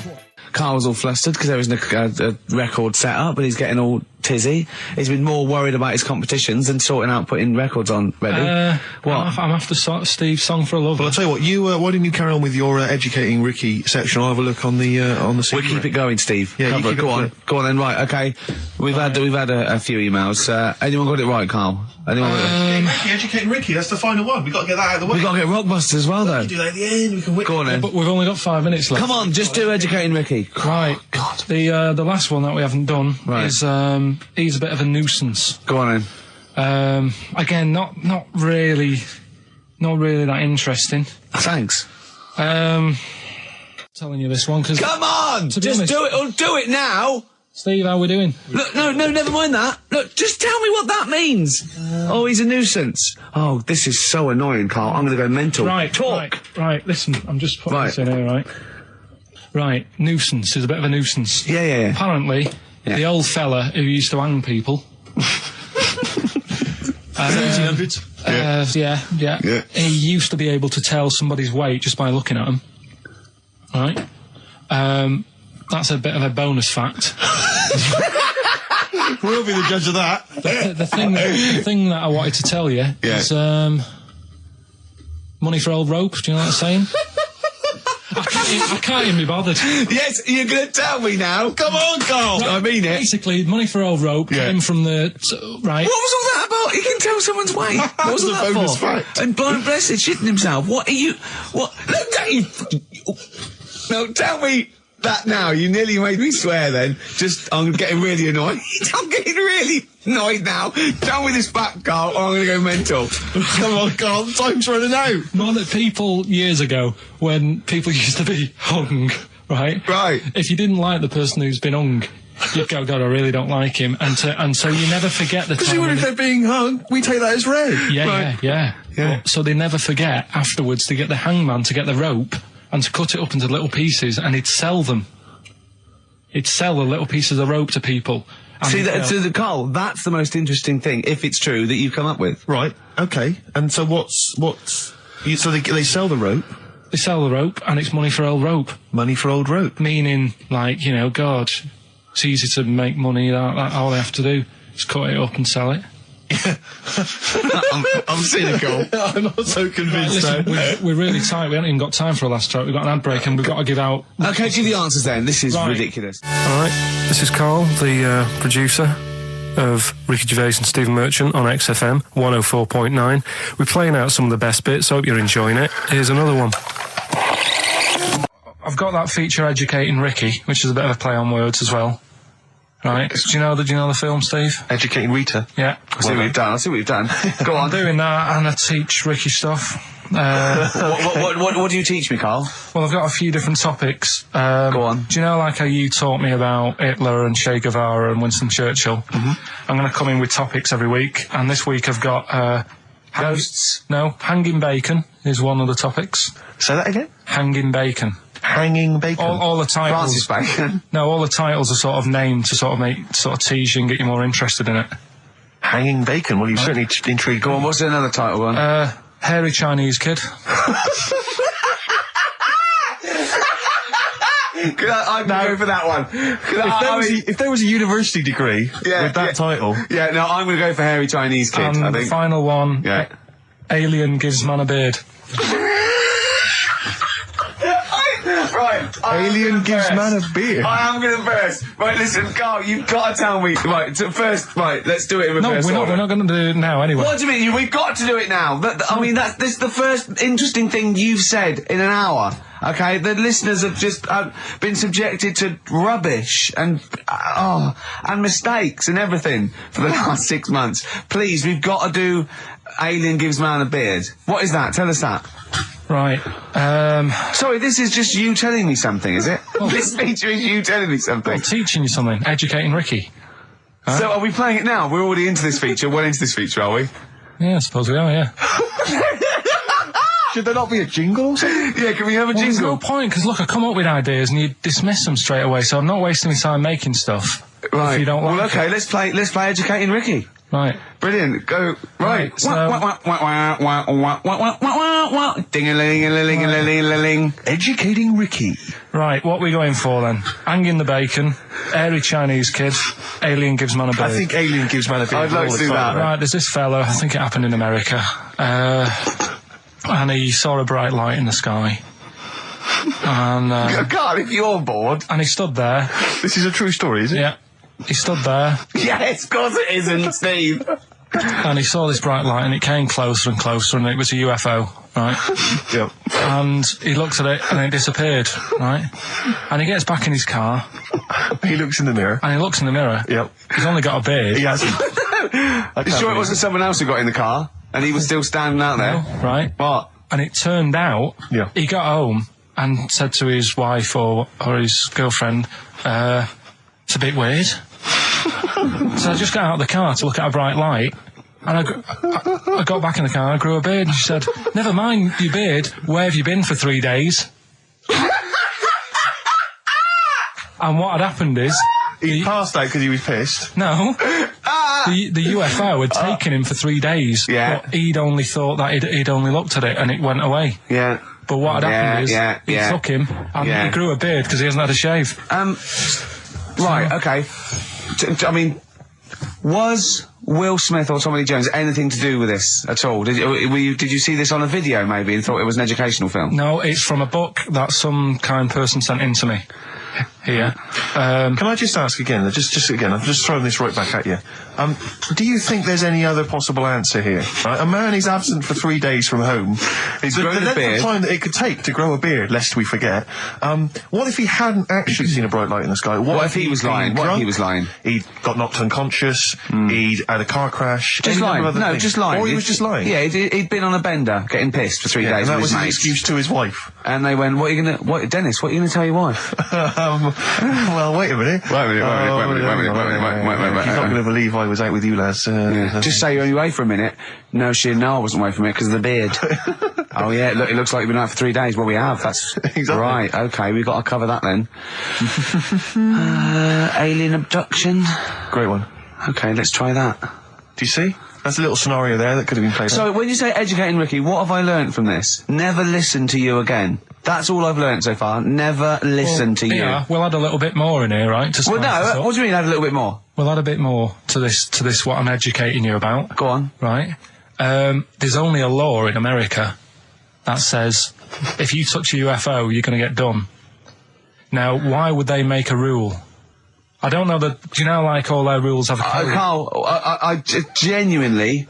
Carl was all flustered because there was a record set up, and he's getting all tizzy. He's been more worried about his competitions than sorting out putting records on ready. What? I'm after Steve's Song for a Lover. Well, I'll tell you what, why didn't you carry on with your educating Ricky section? I'll have a look on the We'll keep it going, Steve. Yeah, you Cover it. keep Go it on. going. Go on then. Right, okay. We've had a few emails. Anyone got it right, Carl? Anyone got it? Educating Ricky, that's the final one. We've got to get that out of the way. We've got to get Rockbusters as well, though. do that at the end, we can whip. Go on then. But we've only got 5 minutes left. Come on, just do Educating Ricky. Right. God. The last one that we haven't done is he's a bit of a nuisance. Go on then. Again, not really that interesting. Thanks. Telling you this one because Come on! To be Just honest- do it. Or do it now. Steve, how we doing? Look, no, never mind that. Look, just tell me what that means. Oh, he's a nuisance. Oh, this is so annoying, Carl. I'm going to go mental. Right, Talk. Right. Listen, I'm just putting Right. this in here, right? Right, nuisance is a bit of a nuisance. Yeah. Apparently, the old fella who used to hang people. 1800s. Yeah. He used to be able to tell somebody's weight just by looking at them. Right? That's a bit of a bonus fact. We'll be the judge of that. The thing that I wanted to tell you is money for old rope. Do you know what I'm saying? I can't even be bothered. Yes, you're going to tell me now. Come on, Carl. I mean it. Basically, money for old rope came from the right. What was all that about? He can tell someone's weight. What was all that bonus for? fact. And blind blessed shitting himself. What are you? What? Look at you. No, tell me that now. You nearly made me swear then. I'm getting really annoyed. I'm getting really annoyed now. Tell me this back, Carl, or I'm going to go mental. Come on, Carl, time's running out. More that people years ago, when people used to be hung, right? Right. If you didn't like the person who's been hung, you'd go, God, I really don't like him. And so you never forget the Because time. even when if they're being hung, we take that as read. Yeah. Yeah. But, so they never forget afterwards to get the hangman to get the rope and to cut it up into little pieces, and he'd sell them. He'd sell the little pieces of rope to people. See, Carl, that's the most interesting thing, if it's true, that you've come up with. Right. Okay. And so so they sell the rope. They sell the rope, and it's money for old rope. Money for old rope. Meaning, like, you know, God, it's easy to make money. That all they have to do is cut it up and sell it. I'm cynical. I'm not so convinced. Right, listen, we're really tight. We haven't even got time for a last track. We've got an ad break, and we've got to give out. Okay, give the answers then. This is Right. ridiculous. All right, this is Carl, the producer of Ricky Gervais and Stephen Merchant on XFM 104.9. We're playing out some of the best bits. Hope you're enjoying it. Here's another one. I've got that feature Educating Ricky, which is a bit of a play on words as well. Right? Do you know the film, Steve? Educating Rita. Yeah. I see what you've done. Go on. I'm doing that, and I teach Ricky stuff. What do you teach me, Carl? Well, I've got a few different topics. Go on. Do you know, like how you taught me about Hitler and Che Guevara and Winston Churchill? Mm-hmm. I'm going to come in with topics every week, and this week I've got Ghosts? No, hanging bacon is one of the topics. Say that again. Hanging bacon. Hanging bacon. All the titles. Francis Bacon. No, all the titles are sort of named to sort of tease you and get you more interested in it. Hanging bacon. Well, you've certainly intrigued. Go on. What's another title one? Hairy Chinese kid. I'd go for that one. If there was a university degree with that title. Yeah, no, I'm going to go for hairy Chinese kid, And I think. the final one, Yeah. Alien gives man a beard. Right. Alien gives man a beard. I am going to burst. Right, listen, Carl, you've got to tell me. Right, first, let's do it in reverse No, we're not going to do it now anyway. What do you mean? We've got to do it now. This is the first interesting thing you've said in an hour. Okay, the listeners have just been subjected to rubbish and mistakes and everything for the last 6 months. Please, we've got to do Alien Gives Man a Beard. What is that? Tell us that. Right. Sorry, this is just you telling me something, is it? This feature is you telling me something. I'm teaching you something. Educating Ricky. Huh? So are we playing it now? We're already into this feature. Well into this feature, are we? Yeah, I suppose we are, yeah. Should there not be a jingle or something? Yeah, can we have a Well, there's jingle? no point, because look, I come up with ideas and you dismiss them straight away, so I'm not wasting my time making stuff. Right. If you don't like well, okay, it. let's play Educating Ricky. Right. Brilliant. Go. Right. So- Ding-a-ling-a-ling-a-ling-a-ling. Educating Ricky. Right, what are we going for then? Hanging the bacon, hairy Chinese kid, Alien Gives Man a Beard. I think Alien gives man a beard. I'd like all to the do time. that. Right, there's this fella, I think it happened in America, and he saw a bright light in the sky. And God, if you're bored. he stood there. This is a true story, is it? Yeah. He stood there, Yes, of course it isn't, Steve. and he saw this bright light, and it came closer and closer, and it was a UFO, right? Yep. And he looked at it, and it disappeared, right? And he gets back in his car, He looks in the mirror. and he looks in the mirror. Yep. He's only got a beard. He has. You sure it wasn't someone else who got in the car and he was still standing out there? Right? What? And it turned out, Yeah. he got home and said to his wife or his girlfriend, it's a bit weird. So I just got out of the car to look at a bright light, and I got back in the car and I grew a beard, and she said, never mind your beard, where have you been for 3 days? And what had happened is... He passed out because he was pissed. No. The UFO had taken him for 3 days. Yeah. But he'd only thought that he'd only looked at it and it went away. Yeah. But what had happened is he took him and Yeah. he grew a beard because he hasn't had a shave. Right, okay. I mean, was Will Smith or Tommy Lee Jones anything to do with this at all? Did you see this on a video maybe and thought it was an educational film? No, it's from a book that some kind person sent in to me. Here. Can I just ask again? Just again. I'm just throwing this right back at you. Do you think there's any other possible answer here? Right? A man is absent for 3 days from home. He's the grown a length beard. of time that it could take to grow a beard, lest we forget. What if he hadn't actually seen a bright light in the sky? What if he was lying? What if he was lying? He got knocked unconscious. He'd had a car crash. Just any number lying. of other No, things. just lying. Or he was just lying. Yeah, he'd been on a bender, getting pissed for 3 days and that with was his his mates. excuse to his wife. And they went, Dennis, what are you going to tell your wife? Well, wait a minute. Wait a minute. You're not going to believe I was out with you, lads. Just say you're only away for a minute. No, I wasn't away from it because of the beard. Oh yeah, look, it looks like you've been out for 3 days. Well, we have. That's Exactly. right. Okay, we've got to cover that then. Alien abduction. Great one. Okay, let's try that. Do you see? That's a little scenario there that could have been played out. So, when you say educating Ricky, what have I learnt from this? Never listen to you again. That's all I've learnt so far. Never listen to you. Yeah, we'll add a little bit more in here, right? To Well, spice this no, up. what do you mean add a little bit more? We'll add a bit more to this what I'm educating you about. Go on. Right? There's only a law in America that says if you touch a UFO, you're going to get done. Now, why would they make a rule? I don't know that. Do you know, like, all their rules have a code? Carl, I genuinely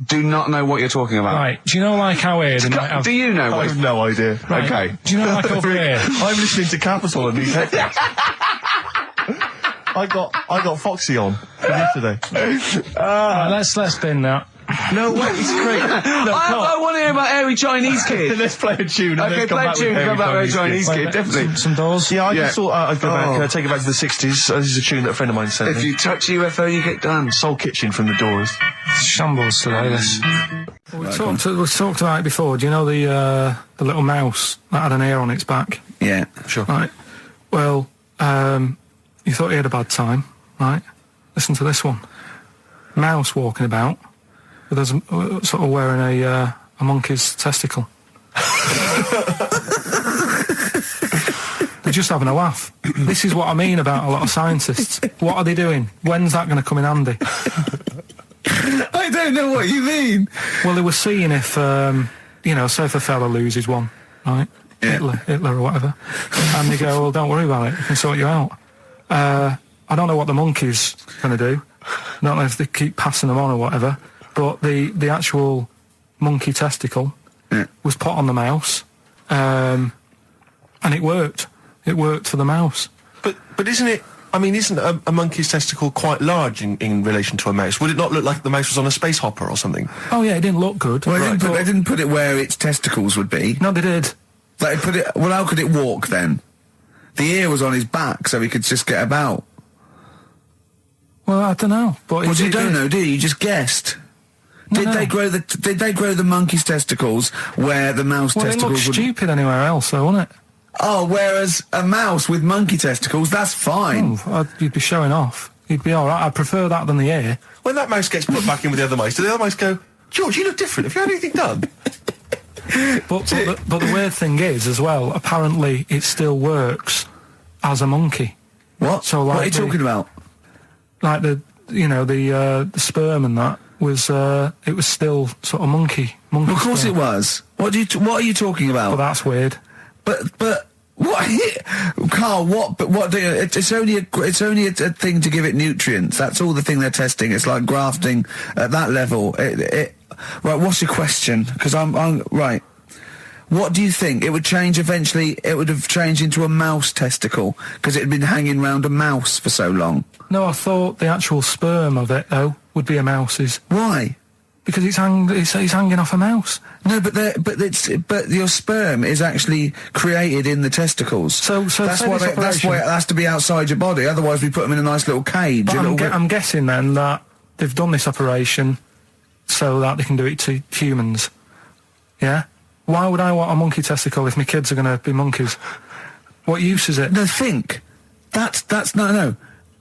do not know what you're talking about. Right. Do you know, like, how here they might have... Do you know I what? have no idea. Right. Okay. Do you know, like, over here... I'm listening to Capital and these headphones. I got Foxy on from yesterday. Right, let's bin that. No way, it's great. No, I want to hear about Airy Chinese Kid. Let's play a tune. And Okay, then come play a back tune with and come back with Chinese Kid, definitely. Some doors. Yeah, I Yeah. just thought I'd go back, take it back to the 60s. This is a tune that a friend of mine sent If me. you touch a UFO, you get done. Soul Kitchen from the Doors. Shambles today, this. We talked about it before. Do you know the little mouse that had an ear on its back? Yeah. Sure. Right. Well, you thought he had a bad time, right? Listen to this one. Mouse walking about with us sort of wearing a monkey's testicle. They're just having a laugh. This is what I mean about a lot of scientists. What are they doing? When's that going to come in handy? I don't know what you mean. Well, they were seeing if, say if a fella loses one, right? Yeah. Hitler or whatever. And they go, well, don't worry about it. We can sort you out. I don't know what the monkey's going to do. I don't know if they keep passing them on or whatever. But the actual monkey testicle was put on the mouse. And it worked. It worked for the mouse. But isn't it... I mean, isn't a monkey's testicle quite large in relation to a mouse? Would it not look like the mouse was on a space hopper or something? Oh, yeah, it didn't look good. Well, they didn't put it where its testicles would be. No, they did. They put it. Well, how could it walk then? The ear was on his back, so he could just get about. Well, I don't know. But Well, you don't know, do you? You just guessed. Did no. they grow the monkey's testicles where the mouse Well, it testicles looked would? stupid anywhere else, though, wouldn't it? Oh, whereas a mouse with monkey testicles, that's fine. You'd be showing off. You'd be all right. I'd prefer that than the ear. When that mouse gets put back in with the other mice, do the other mice go, George, you look different. Have you had anything done? But the weird thing is, as well, apparently it still works as a monkey. What? So, like what are you talking about? Like the sperm and that was it was still sort of monkey. Of course sperm. it was. What are you talking about? But that's weird. But what, Carl? What? But what? It's only a thing to give it nutrients. That's all the thing they're testing. It's like grafting at that level. Right. What's your question? Because I'm right. What do you think? It would change eventually. It would have changed into a mouse testicle because it had been hanging round a mouse for so long. No, I thought the actual sperm of it though would be a mouse's Why? because it's hanging off a mouse. No, but your sperm is actually created in the testicles. So that's say why this that's why it has to be outside your body. Otherwise, we put them in a nice little cage. But a little bit- I'm guessing then that they've done this operation so that they can do it to humans. Yeah? Why would I want a monkey testicle if my kids are going to be monkeys? What use is it? No, think. That's no.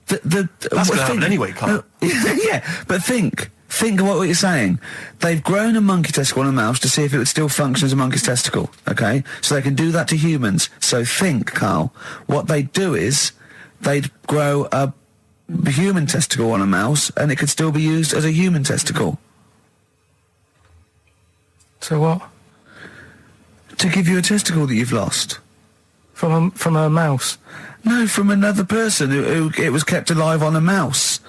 That's going to happen anyway, Carl. Yeah, but think. Think of what you're saying. They've grown a monkey testicle on a mouse to see if it would still function as a monkey's testicle, okay? So they can do that to humans. So think, Carl. What they'd do is they'd grow a human testicle on a mouse and it could still be used as a human testicle. So what? To give you a testicle that you've lost. From a mouse? No, from another person who it was kept alive on a mouse.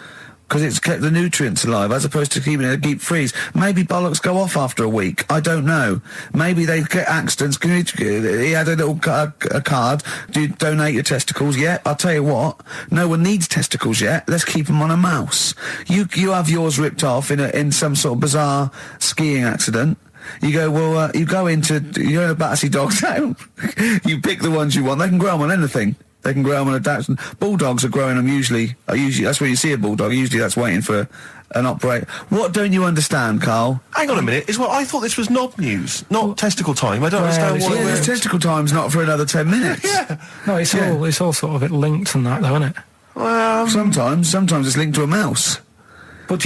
Because it's kept the nutrients alive, as opposed to keeping it in a deep freeze. Maybe bollocks go off after a week. I don't know. Maybe they get accidents. He had a little a card. Do you donate your testicles? Yeah, I'll tell you what. No one needs testicles yet. Let's keep them on a mouse. You have yours ripped off in some sort of bizarre skiing accident. You go, well, you're in a Battersea Dog Town. You pick the ones you want. They can grow them on anything. They can grow them on adaptation. Bulldogs are growing them usually that's where you see a bulldog. Usually that's waiting for an operator. What don't you understand, Carl? Hang on a minute. I thought this was knob news, not testicle time. I don't understand what this testicle time's not for another 10 minutes. Yeah. No, it's all sort of a bit linked and that, though, isn't it? Well, sometimes it's linked to a mouse. But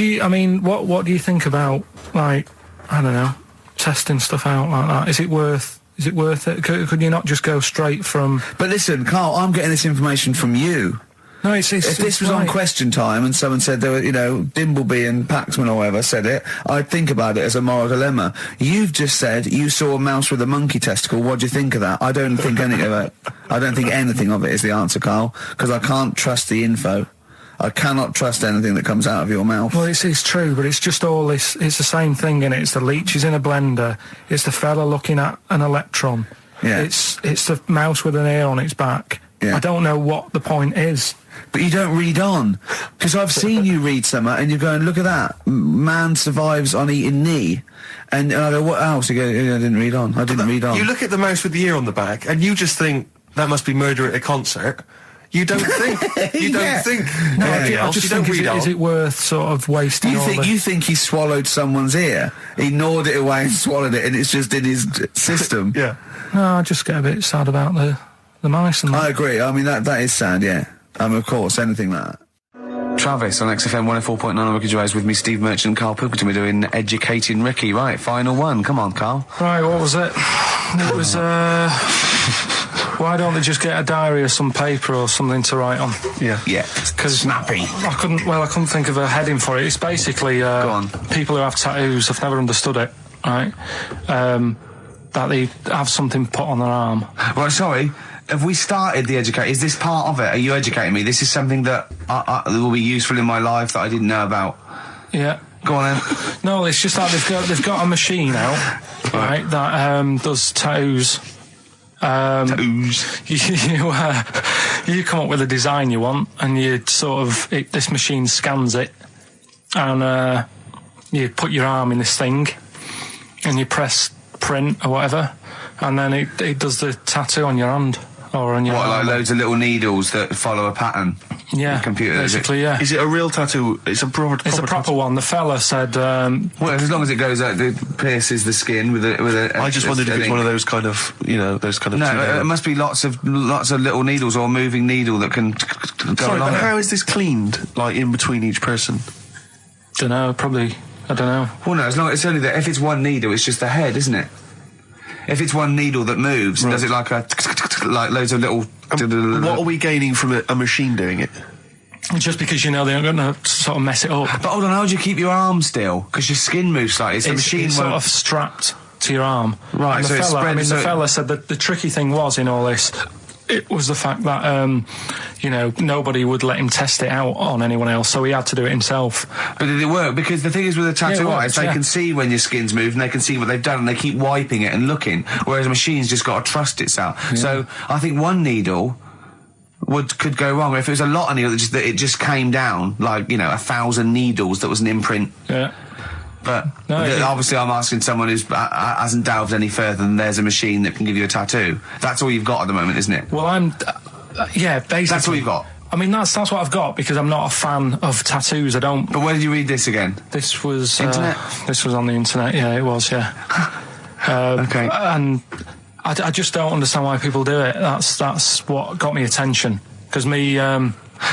what do you think about, like, I don't know, testing stuff out like that? Is it worth it? Could you not just go straight from... But listen, Carl, I'm getting this information from you. No, if this was on Question Time and someone said there were, Dimbleby and Paxman or whatever said it, I'd think about it as a moral dilemma. You've just said you saw a mouse with a monkey testicle. What do you think of that? I don't think anything of it. I don't think anything of it is the answer, Carl, because I can't trust the info. I cannot trust anything that comes out of your mouth. Well, it's true, but it's just all this. It's the same thing, innit? It's the leeches in a blender. It's the fella looking at an electron. Yeah. It's the mouse with an ear on its back. Yeah. I don't know what the point is. But you don't read on. Because I've seen you read something and you're going, look at that. Man survives on eating knee. And I go, what else? You go, I didn't read on. You look at the mouse with the ear on the back and you just think, that must be murder at a concert. You don't think. You don't think. No, anything I else. just You don't think, read on. is it worth sort of wasting all the... You think he swallowed someone's ear? He gnawed it away and swallowed it and it's just in his system? Yeah. No, I just get a bit sad about the mice and that. I agree. I mean, that is sad, yeah. Of course, anything like that. Travis on XFM 104.9 on Ricky Gervais with me, Steve Merchant and Karl Pilkington. We're doing Educating Ricky. Right, final one. Come on, Karl. Right, what was it? It was, why don't they just get a diary or some paper or something to write on? Yeah. Yeah. Because snappy. I couldn't think of a heading for it. It's basically Go on. people who have tattoos. I've never understood it, right? That they have something put on their arm. Right, sorry. Have we started the educate? Is this part of it? Are you educating me? This is something that will be useful in my life that I didn't know about. Yeah. Go on then. No, it's just that they've got a machine out, right, that does tattoos. You come up with a design you want, and you this machine scans it, and you put your arm in this thing, and you press print or whatever, and then it does the tattoo on your hand or on your arm. Like loads of little needles that follow a pattern? Yeah, the computer, basically, yeah. Is it a real tattoo? It's a proper proper one. The fella said... well, as long as it goes out, it pierces the skin with a I just wondered if it's one of those kind of, those kind of... No, it must be lots of little needles or a moving needle that can go Sorry, along but it. how is this cleaned, like, in between each person? Dunno, probably... I don't know. Well, no, as long it's only that if it's one needle, it's just the head, isn't it? If it's one needle that moves, and does it like like loads of little... What are we gaining from a machine doing it? Just because they're going to sort of mess it up. But hold on, how do you keep your arm still? Because your skin moves slightly, so the machine it's won't... sort of strapped to your arm. Right, and so it's spread... the fella said that the tricky thing was in all this, it was the fact that, nobody would let him test it out on anyone else, so he had to do it himself. But did it work? Because the thing is with a tattoo artist, they can see when your skin's moved and they can see what they've done and they keep wiping it and looking, whereas a machine's just got to trust itself. Yeah. So I think one needle could go wrong. If it was a lot of needles, that it just came down, like, 1,000 needles that was an imprint. Yeah. But obviously I'm asking someone who hasn't delved any further than there's a machine that can give you a tattoo. That's all you've got at the moment, isn't it? Well, basically. That's all you've got? I mean, that's what I've got, because I'm not a fan of tattoos. I don't... But where did you read this again? This was... Internet? This was on the internet, yeah, it was, yeah. Okay. And I just don't understand why people do it. That's what got me attention. Because me...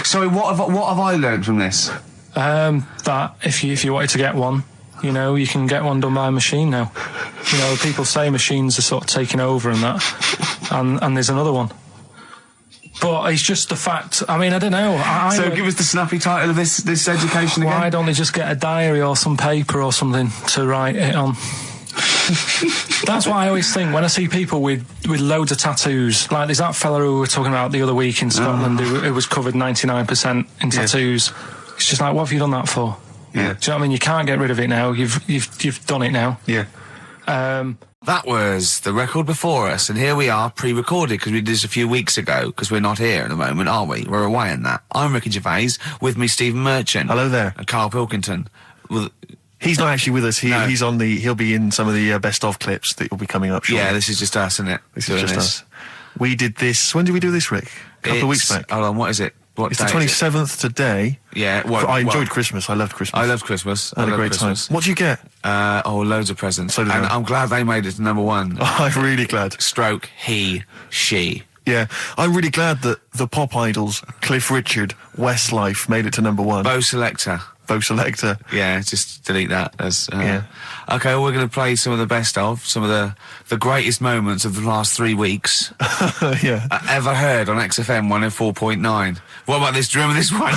Sorry, what have I learned from this? That if you wanted to get one, you can get one done by a machine now. People say machines are sort of taking over and that, and there's another one. But it's just the fact. I mean, I don't know. So give us the snappy title of this education again. Why don't they just get a diary or some paper or something to write it on? That's what I always think when I see people with loads of tattoos. Like there's that fella who we were talking about the other week in Scotland who was covered 99% in tattoos. It's just like, what have you done that for? Yeah. Do you know what I mean? You can't get rid of it now. You've done it now. Yeah. That was the record before us, and here we are, pre-recorded, because we did this a few weeks ago, because we're not here at the moment, are we? We're away in that. I'm Ricky Gervais, with me Stephen Merchant. Hello there. And Karl Pilkington. He's not actually with us. No. He'll be in some of the best of clips that will be coming up shortly. Yeah, this is just us, isn't it? This is just us. We did this. When did we do this, Rick? couple of weeks back. Hold on, what is it? What It's the day is it? 27th today. Yeah, I enjoyed Christmas. I loved Christmas. I loved Christmas. I had a great time. What did you get? Loads of presents. So did and I. I'm glad they made it to number one. I'm really glad. Stroke, he, she. Yeah, I'm really glad that the pop idols, Cliff Richard, Westlife, made it to number one. Bo Selector. Yeah, just delete that. Yeah. Okay, well, we're going to play some of the best of, some of the greatest moments of the last 3 weeks. Yeah. Ever heard on XFM 104.9. What about this? Do you remember this one?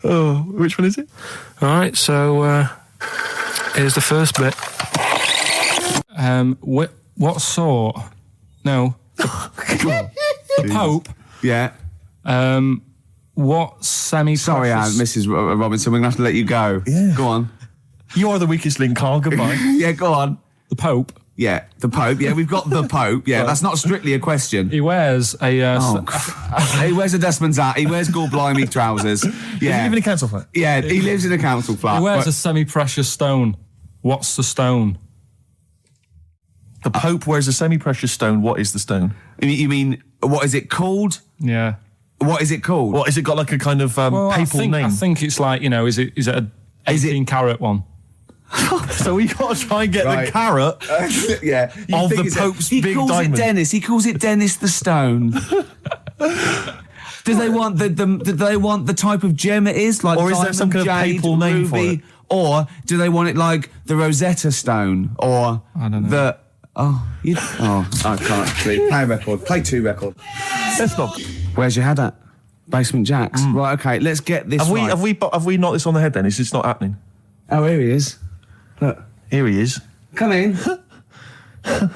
Oh, which one is it? All right, so here's the first bit. What sort? No. The Pope. Yeah. What semi-precious... Sorry, Mrs. Robinson, we're going to have to let you go. Yeah. Go on. You are the weakest link, Carl. Goodbye. Yeah, go on. The Pope. Yeah, the Pope. Yeah, we've got the Pope. Yeah, that's not strictly a question. He wears a... He wears a Desmond's hat. He wears gold-blimey trousers. Does he Yeah. live in a council flat? Yeah, he lives in a council flat. He wears a semi-precious stone. What's the stone? The Pope wears a semi-precious stone. What is the stone? You mean, what is it called? Yeah. What is it called? What, has it got like a kind of papal name? I think it's like, is it a 18-carat one? So we got to try and get the carrot Yeah. of the Pope's big He calls diamond. it Dennis. He calls it Dennis the Stone. Do they want the type of gem it is? Like Or is there some diamond, kind of jade, papal name for ruby, it? Or do they want it like the Rosetta Stone? Or I don't know. I can't. Play a record. Play 2 record. Let's not. Where's your head at? Basement Jacks. Right, okay, let's get this right. Have we knocked this on the head then? It's just not happening. Oh, here he is. Look. Here he is. Come in. How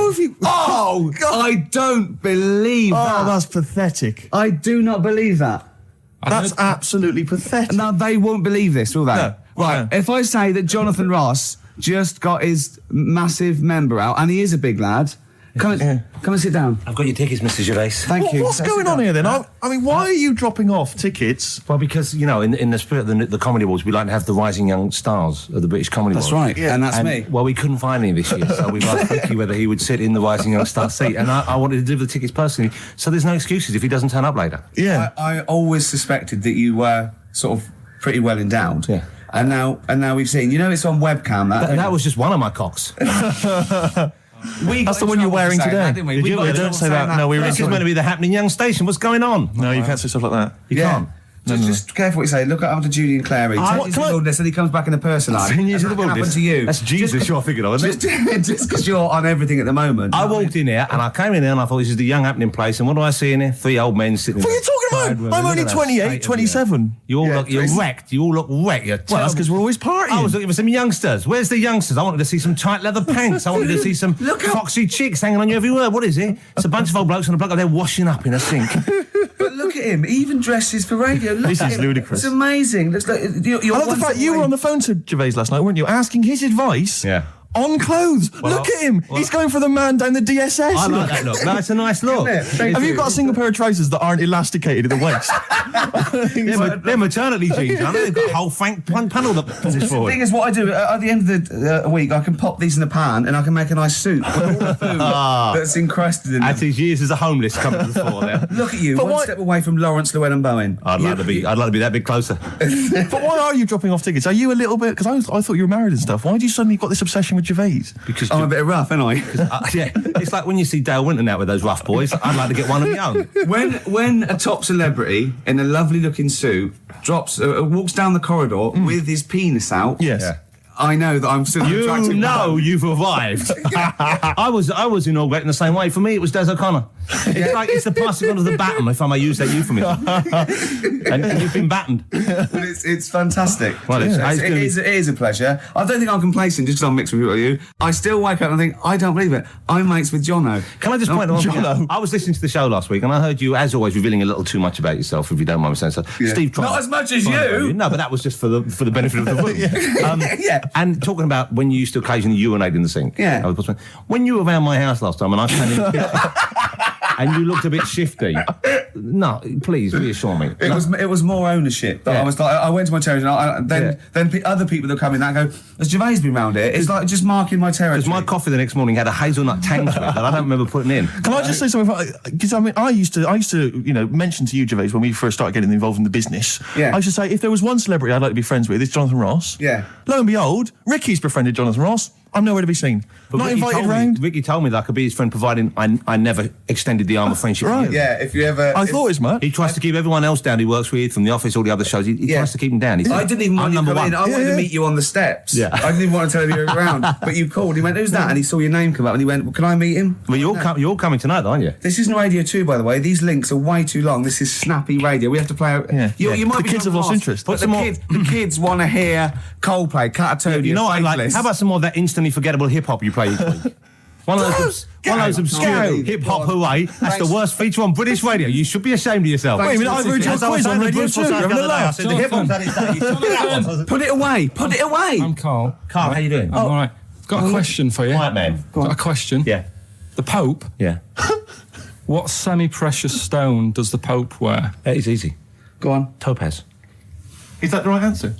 have you... Oh, God. I don't believe that. Oh, that's pathetic. I do not believe that. That's absolutely pathetic. Now, they won't believe this, will they? No. Right, No. if I say that Jonathan Ross just got his massive member out, and he is a big lad, come and sit down. I've got your tickets, Mr. Gervais. Thank you. What's going on here then? I mean, why are you dropping off tickets? Well, because, in the spirit of the Comedy Awards, we like to have the rising young stars of the British Comedy That's Awards. right, and that's me. Well, we couldn't find any this year, so we've asked Ricky whether he would sit in the rising young star seat, and I wanted to deliver the tickets personally, so there's no excuses if he doesn't turn up later. Yeah. I always suspected that you were sort of pretty well endowed. Yeah. And now we've seen, it's on webcam. That was just one of my cocks. That's the one you're wearing today. Don't say that. No, This is meant to be the happening young station. What's going on? No, you can't say stuff like that. You can't. Just careful what you say. Look after Julian Clary. Ah, 10 what- years can in I- the wilderness and he comes back in the person line. 10 years in And the that can wilderness. happen to you. That's Jesus you're thinking of, isn't it? Just because you're on everything at the moment. I walked in here and I came in there and I thought this is the young happening place, and what do I see in here? 3 old men sitting What are in you talking about? I'm only 28, 27. You all look, you're Chris. wrecked. You all look wrecked. You're Well, that's because we're always partying. I was looking for some youngsters. Where's the youngsters? I wanted to see some tight leather pants. I wanted to see some foxy chicks hanging on you every word. What is it? It's a bunch of old blokes and a bloke up there washing up in a sink. But look at him. He even dresses for radio. Look This at is him. ludicrous. It's amazing. Looks like you're I love the fact you were on the phone to Gervais last night, weren't you? Asking his advice on clothes. Look at him. He's going for the man down the DSS. I like that look. That's a nice look. Have you got a single pair of trousers that aren't elasticated at the waist? They're maternity jeans, aren't they? They've got a whole panel that puts this The forward. thing is, what I do at the end of the week, I can pop these in the pan and I can make a nice soup with all the food that's encrusted in As them. his years as a homeless come to the fore there. Look at you, But one why- step away from Lawrence Llewellyn Bowen. I'd like to be that bit closer. But why are you dropping off tickets? Are you a little bit... Because I thought you were married and stuff. Why did you suddenly got this obsession with Gervais? Because I'm a bit rough, ain't I? yeah, it's like when you see Dale Winton out with those rough boys. I'd like to get one of my own. When a top celebrity in a lovely looking suit walks down the corridor with his penis out, Yes. Yeah. I know that I'm still an You attractive know man. you've arrived. I was inaugurating the same way. For me, it was Des O'Connor. It's like it's the passing on of the baton, if I may use that euphemism. and you've been battened. But it's fantastic. Well, it's it gonna be- is a pleasure. I don't think I'm complacent just because I'm mixed with you. I still wake up and think, I don't believe it. I'm mates with Jono. Can I just point out one thing? Jono. I was listening to the show last week, and I heard you, as always, revealing a little too much about yourself, if you don't mind me saying so. Yeah. Steve tried. Not as much as you. No, but that was just for the benefit of the room. Yeah. And talking about when you used to occasionally urinate in the sink. Yeah. When you were around my house last time, and I came in... and you looked a bit shifty. No, please reassure me. It was more ownership. That I was like, I went to my territory, and then other people that come in, that go, has Gervais been round here? It's like just marking my territory. Because my coffee the next morning had a hazelnut tang to it that I don't remember putting in. Can I just say something? Because I mean, I used to, mention to you, Gervais, when we first started getting involved in the business. Yeah. I used to say, if there was one celebrity I'd like to be friends with, it's Jonathan Ross. Yeah. Lo and behold, Ricky's befriended Jonathan Ross. I'm nowhere to be seen. But Not Ricky invited round. Ricky told me that I could be his friend, providing I never extended the arm of friendship. Right. To you. Yeah, if you ever... I thought it's mad. He tries to keep everyone else down he works with, from the office, all the other shows. He tries to keep them down. I didn't even want you to come in. I wanted to meet you on the steps. Yeah. I didn't even want to tell you you were around. But you called. He went, who's that? And he saw your name come up and he went, well, can I meet him? Well, you're coming tonight, aren't you? This isn't Radio 2, by the way. These links are way too long. This is snappy radio. We have to play out... Yeah. You might The be kids have lost interest. But the kids want to hear Coldplay, Catatonia, You know what I like? Faceless. How about some more of that instantly forgettable hip-hop you play each week? One of those obscure hip-hop hooey. That's the worst feature on British radio. You should be ashamed of yourself. Wait a minute, I've heard your quiz on Radio 2. I said the hip-hop's had its day. You saw that one. Put it away. Put it away. I'm Carl. Carl, how you doing? I'm all right. Got a question for you. Quiet man. Got a question. Yeah. The Pope. Yeah. What semi-precious stone does the Pope wear? It's easy. Go on. Topaz. Is that the right answer?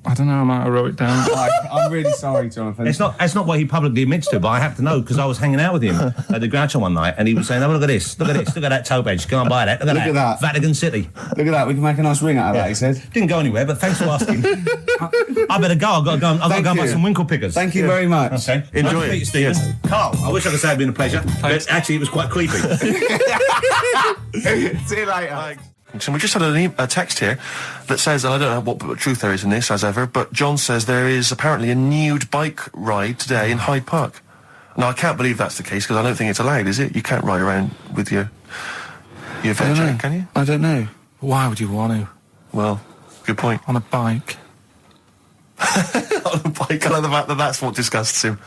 I don't know. I might have wrote it down. I'm really sorry, Jonathan. It's not what he publicly admits to, but I have to know because I was hanging out with him at the Groucho one night, and he was saying, "Oh, look at this, look at that topaz. Go and buy that. Look at that. Vatican City. Look at that. We can make a nice ring out of that." He said. Didn't go anywhere, but thanks for asking. I better go. I've got to go. I've got to go and buy some winkle pickers. Thank you very much. Okay. Enjoy Nice to meet it. you, Stephen. Carl, I wish I could say it'd been a pleasure, but actually it was quite creepy. See you later. So we just had a text here that says, and I don't know what truth there is in this, as ever, but John says there is apparently a nude bike ride today in Hyde Park. Now, I can't believe that's the case, because I don't think it's allowed, is it? You can't ride around with your veg, can you? I don't know. Why would you want to? Well, good point. On a bike. On a bike, I like the fact that that's what disgusts him.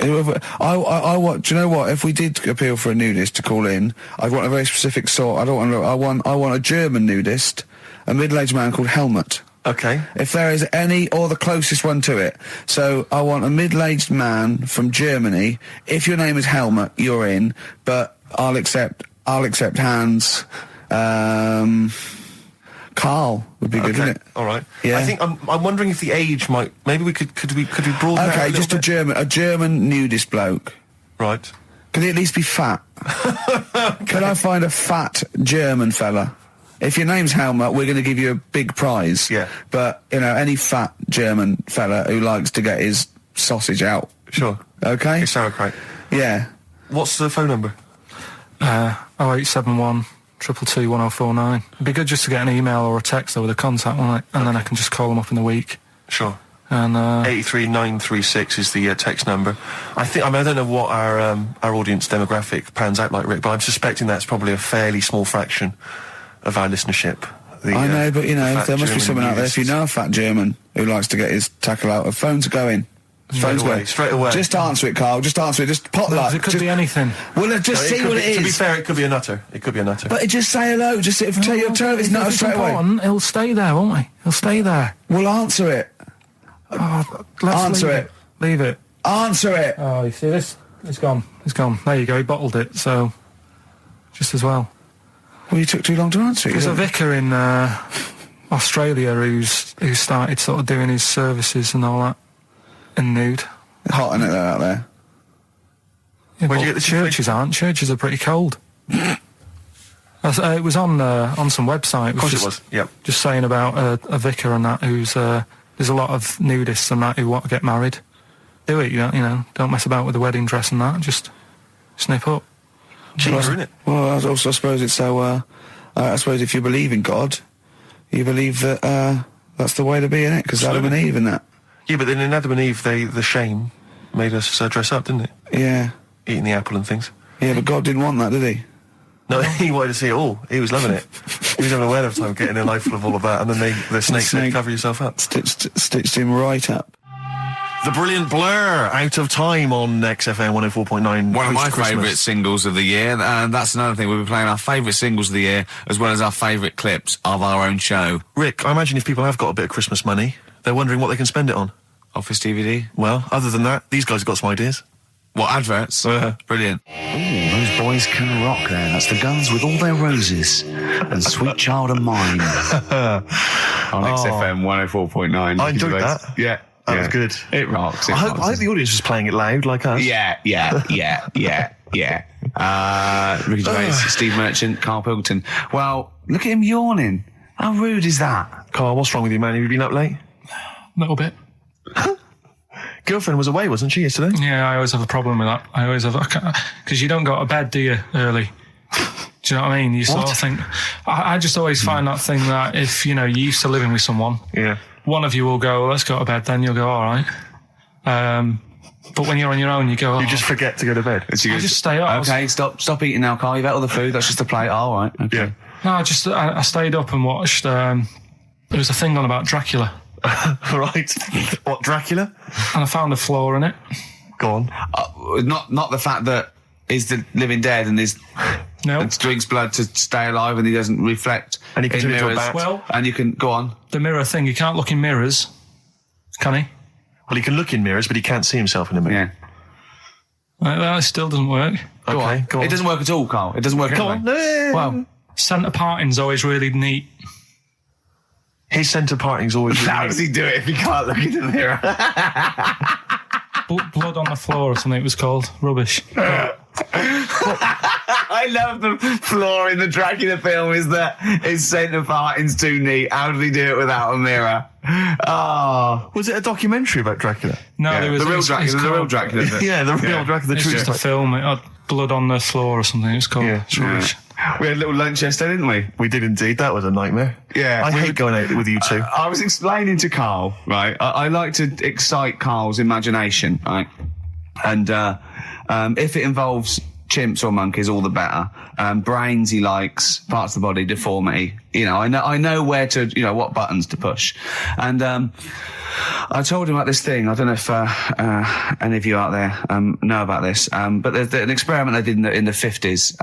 I want. Do you know what? If we did appeal for a nudist to call in, I'd want a very specific sort. I want a German nudist, a middle-aged man called Helmut. Okay. If there is any, or the closest one to it. So I want a middle-aged man from Germany. If your name is Helmut, you're in. But I'll accept Hans. Carl would be good, wouldn't it? All right. Yeah. I think I'm wondering if the age might. Maybe we could we broaden that Okay, a just little a German nudist bloke. Right. Can he at least be fat? Can I find a fat German fella? If your name's Helmut, we're going to give you a big prize. Yeah. But, any fat German fella who likes to get his sausage out. Sure. Okay? It's sauerkraut. Yeah. What's the phone number? 0871 222 1049. It'd be good just to get an email or a text over the contact, wouldn't it? And then I can just call them up in the week. Sure. And 83936 is the text number. I don't know what our audience demographic pans out like, Rick, but I'm suspecting that's probably a fairly small fraction of our listenership. I know, but there must be someone out there. If you nudists. know a fat German who likes to get his tackle out, phones are going. Straight away. Just answer it, Carl. Just answer it. Just pot light. it could be anything. Well, just see what it is. To be fair, it could be a nutter. But just say hello. Just tell your turn. It's not straight away. He'll stay there, won't he? He'll stay there. Well, answer it. Let's Answer leave it. Leave it. Answer it. Oh, you see this? It's gone. It's gone. There you go. He bottled it. So, just as well. Well, you took too long to answer it. There's a vicar in Australia who's started sort of doing his services and all that in nude. Hot, isn't it, out there? Yeah, Where'd you but get the churches aren't. Churches are pretty cold. It was on some website. Of course it was. Yep. Just saying about a vicar and that who's there's a lot of nudists and that who want to get married. Do it, don't mess about with the wedding dress and that. Just snip up. Cheaper, isn't it? Well, I suppose it's so. I suppose if you believe in God, you believe that that's the way to be in it, because Adam and Eve and that. Yeah, but then in Adam and Eve, the shame made us dress up, didn't it? Yeah. Eating the apple and things. Yeah, but God didn't want that, did he? No, he wanted to see it all. He was loving it. He was having a whale of a time getting a life full of all of that, and then the snake said, cover yourself up. Stitched him right up. The brilliant Blur, Out of Time on XFM 104.9. One of my post-Christmas. favourite singles of the year, and that's another thing. We'll be playing our favourite singles of the year, as well as our favourite clips of our own show. Rick, I imagine if people have got a bit of Christmas money, they're wondering what they can spend it on. Office DVD. Well, other than that, these guys have got some ideas. What, adverts? Brilliant. Ooh, those boys can rock there. That's the Guns with All Their Roses and Sweet Child of Mine. On XFM 104.9. I enjoyed that. Yeah. That was good. It rocks. I hope the audience was playing it loud like us. Yeah. Ricky Gervais, Steve Merchant, Karl Pilkington. Well, look at him yawning. How rude is that? Carl, what's wrong with you, man? Have you been up late? A little bit. Girlfriend was away, wasn't she, yesterday? Yeah, I always have a problem with that. I always have, because you don't go to bed, do you, early? Do you know what I mean? You sort of think, I just always find that thing that if, you're used to living with someone, one of you will go, let's go to bed, then you'll go, all right. But when you're on your own, you go, You just forget to go to bed. I just stay up. Okay, stop eating now, Carl. You've ate all the food. That's just a plate. All right. Okay. Yeah. No, I stayed up and watched, there was a thing on about Dracula. Right. What, Dracula? And I found a flaw in it. Go on. Not the fact that he's the living dead and and drinks blood to stay alive and he doesn't reflect And he can in turn into a mirrors. bat. Well, And you can go on. the mirror thing, you can't look in mirrors, can he? Well, he can look in mirrors, but he can't see himself in a mirror. Yeah. Well, it still doesn't work. Go on. Go on. It doesn't work at all, Carl. It doesn't work. Go anyway. on. No. Well, Centre parting's always really neat. His centre parting's always... how does he do it if he can't look in the mirror? Blood on the floor or something it was called. Rubbish. I love the flaw in the Dracula film is that his centre parting's too neat. How did he do it without a mirror? Oh. Was it a documentary about Dracula? No, Yeah, there was the real it's Dracula. The real called- Dracula. Yeah, the real Dracula, the It's true just a story. film. It had blood on the floor or something. It was called. Yeah. It's rubbish. We had a little lunch yesterday, didn't we? We did indeed. That was a nightmare. Yeah. I hate going out with you two. I was explaining to Carl, right? I like to excite Carl's imagination, right? And if it involves chimps or monkeys, all the better. Brains he likes, parts of the body, deformity. I know where to, what buttons to push. And I told him about this thing. I don't know if any of you out there know about this, but there's an experiment they did in the 50s,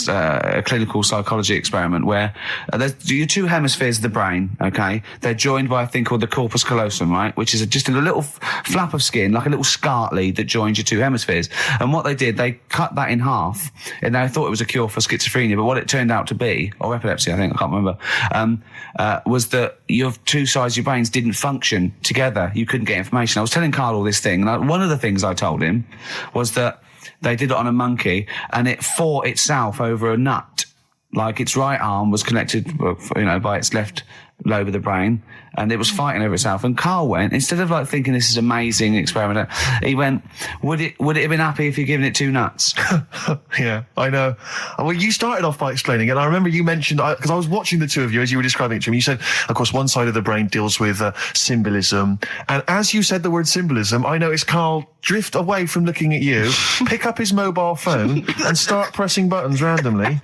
a clinical psychology experiment where there's your two hemispheres of the brain, okay? They're joined by a thing called the corpus callosum, right? Which is just a little flap of skin, like a little scarlet lead that joins your two hemispheres. And what they did, they cut that in half, and they thought it was a cure for schizophrenia, but what it turned out to be, or epilepsy, I think, I can't remember, was that your two sides of your brains didn't function together. You couldn't get information. I was telling Carl all this thing, and one of the things I told him was that they did it on a monkey, and it fought itself over a nut. Like its right arm was connected, by its left lobe of the brain, and it was fighting over itself. And Carl went, instead of thinking this is amazing experiment, he went, would it have been happy if you'd given it two nuts? Yeah, I know. Well, you started off by explaining it, and I remember you mentioned, because I was watching the two of you as you were describing it to me, you said, of course, one side of the brain deals with symbolism, and as you said the word symbolism, I noticed Carl drift away from looking at you, pick up his mobile phone, and start pressing buttons randomly.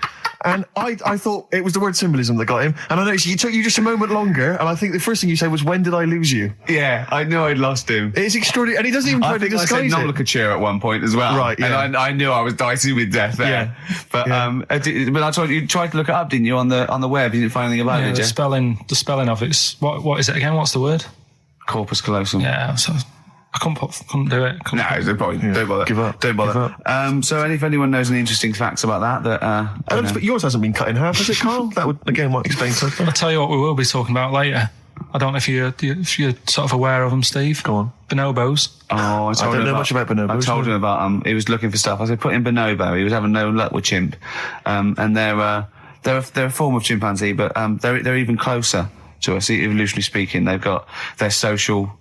And I thought it was the word symbolism that got him. And I noticed it took you just a moment longer. And I think the first thing you said was, when did I lose you? Yeah, I knew I'd lost him. It's extraordinary. And he doesn't even try to I disguise said it. nomenclature at one point as well. Right, yeah. And I knew I was dicey with death there. Yeah. But, Yeah. but I told you tried to look it up, didn't you, on the web? You didn't find anything about it, Yeah, did the you? spelling of it's what is it again? What's the word? Corpus callosum. Yeah, so I couldn't do it. No, it's no point. Yeah. Don't bother. Give up. Don't bother. Give up. So if anyone knows any interesting facts about that, I don't know. But yours hasn't been cut in half, has it, Carl? That would, again, might explain something. I'll tell you what we will be talking about later. I don't know if you're sort of aware of them, Steve. Go on. Bonobos. Oh, I don't know much about bonobos. I told him about he was looking for stuff. I said put in bonobo. He was having no luck with chimp, and they're a form of chimpanzee, but they're even closer to us, evolutionarily speaking. They've got their social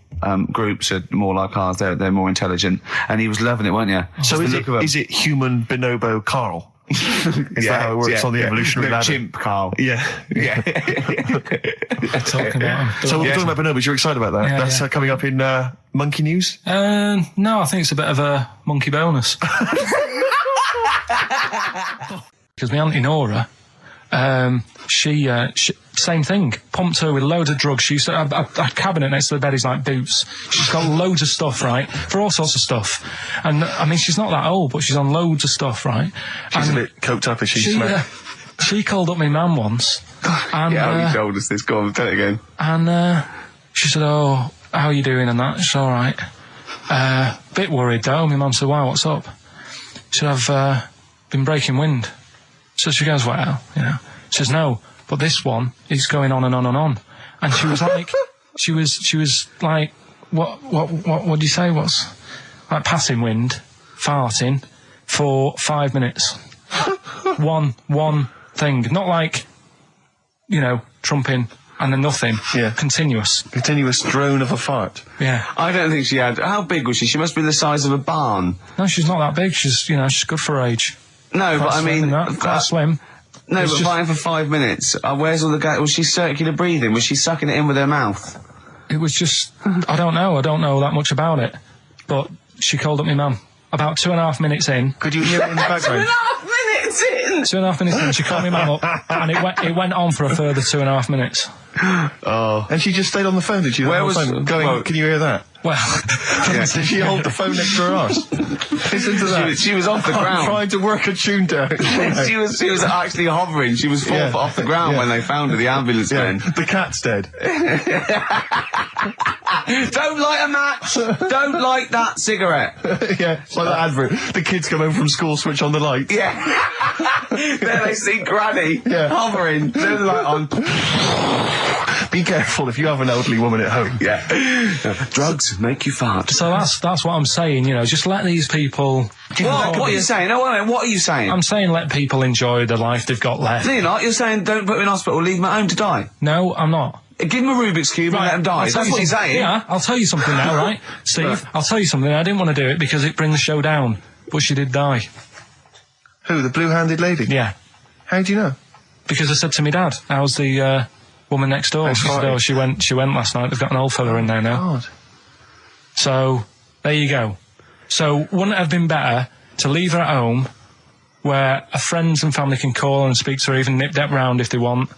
groups are more like ours. They're more intelligent, and he was loving it, weren't you? So is it human bonobo Carl? Is that how it works on the evolutionary ladder? Chimp, Carl. Yeah. Yeah. Talking about them. So we're talking about bonobos. You're excited about that? Yeah, That's yeah. Coming up in Monkey News? No, I think it's a bit of a monkey bonus. Because my auntie Nora, she same thing, pumped her with loads of drugs. She used to have a cabinet next to the bed is like boots. She's got loads of stuff, right, for all sorts of stuff. And I mean, she's not that old, but she's on loads of stuff, right? She's and a bit coked up, is she? she called up my mum once. And, Yeah, you told us this. Go on, tell it again. And she said, "Oh, how are you doing?" And that. It's all right. Bit worried though. My mum said, "Why? What's up?" She said, "I've been breaking wind." So she goes, "Well, you know." She says, "No, but this one is going on and on and on." And she was like, she was like, what do you say? What's like passing wind, farting for 5 minutes. one thing, not like, you know, trumping and then nothing. Yeah. Continuous drone of a fart. Yeah. I don't think she had... How big was she? She must be the size of a barn. No, she's not that big. She's good for her age. No, but I mean... Quite slim. No, It's but just- fighting for 5 minutes. Where's all the gas? Was she circular breathing? Was she sucking it in with her mouth? It was just, I don't know that much about it. But she called up my mum. About 2.5 minutes in. Could you hear it in the background? 2.5 minutes in! 2.5 minutes in, she called my mum up, and it went on for a further 2.5 minutes. Oh. And she just stayed on the phone, did she? Where The whole was- phone going, well- can you hear that? Well, Did she hold the phone next to her arse? Listen to that. She was off the I'm ground. trying to work a tune down. She was actually hovering. She was 4 Yeah. foot off the ground Yeah. when they found her, the ambulance Yeah, men. the cat's dead. Don't light a match! Don't light that cigarette! Yeah, it's like that advert. The kids come home from school, switch on the light. Yeah. Then they see Granny hovering, turn the light on. Be careful if you have an elderly woman at home. Yeah. Drugs make you fart. so that's what I'm saying, you know, just let these people... What are you saying? No, wait a minute, what are you saying? I'm saying let people enjoy the life they've got left. No, you're not. You're saying don't put them in hospital, leave them at home to die. No, I'm not. Give them a Rubik's Cube and let them die. I'll tell That's what you you're something. saying. Yeah, I'll tell you something now, right? Steve, I'll tell you something. I didn't want to do it because it brings the show down, but she did die. Who, the blue-handed lady? Yeah. How do you know? Because I said to my dad, how's the woman next door? Next She said, party. oh, she went last night. They've got an old fella in there now. God. So, there you go. So, wouldn't it have been better to leave her at home where her friends and family can call and speak to her, even nip that round if they want,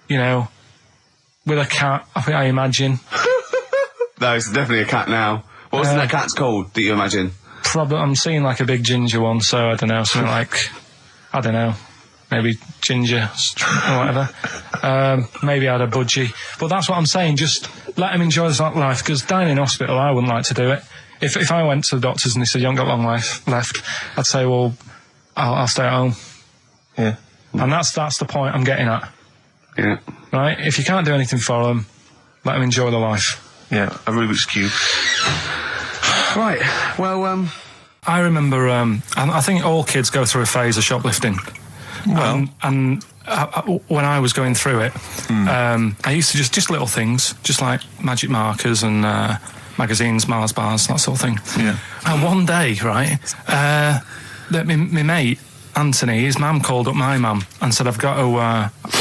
you know, with a cat, I imagine. No, it's definitely a cat now. What was that cat's called, that you imagine? Probably, I'm seeing like a big ginger one, so I don't know, something like, I don't know, maybe ginger or whatever. Maybe I had a budgie. But that's what I'm saying, just let them enjoy their life, because dying in hospital, I wouldn't like to do it. If I went to the doctors and they said, you haven't got long life left, I'd say, well, I'll stay at home. Yeah. And that's the point I'm getting at. Yeah. Right? If you can't do anything for them, let them enjoy their life. Yeah, a Rubik's Cube. Right. Well, I remember, I think all kids go through a phase of shoplifting. Well. And when I was going through it, I used to just little things, just like magic markers and magazines, Mars bars, that sort of thing. Yeah. And one day, right, my mate, Anthony, his mum called up my mum and said, I've got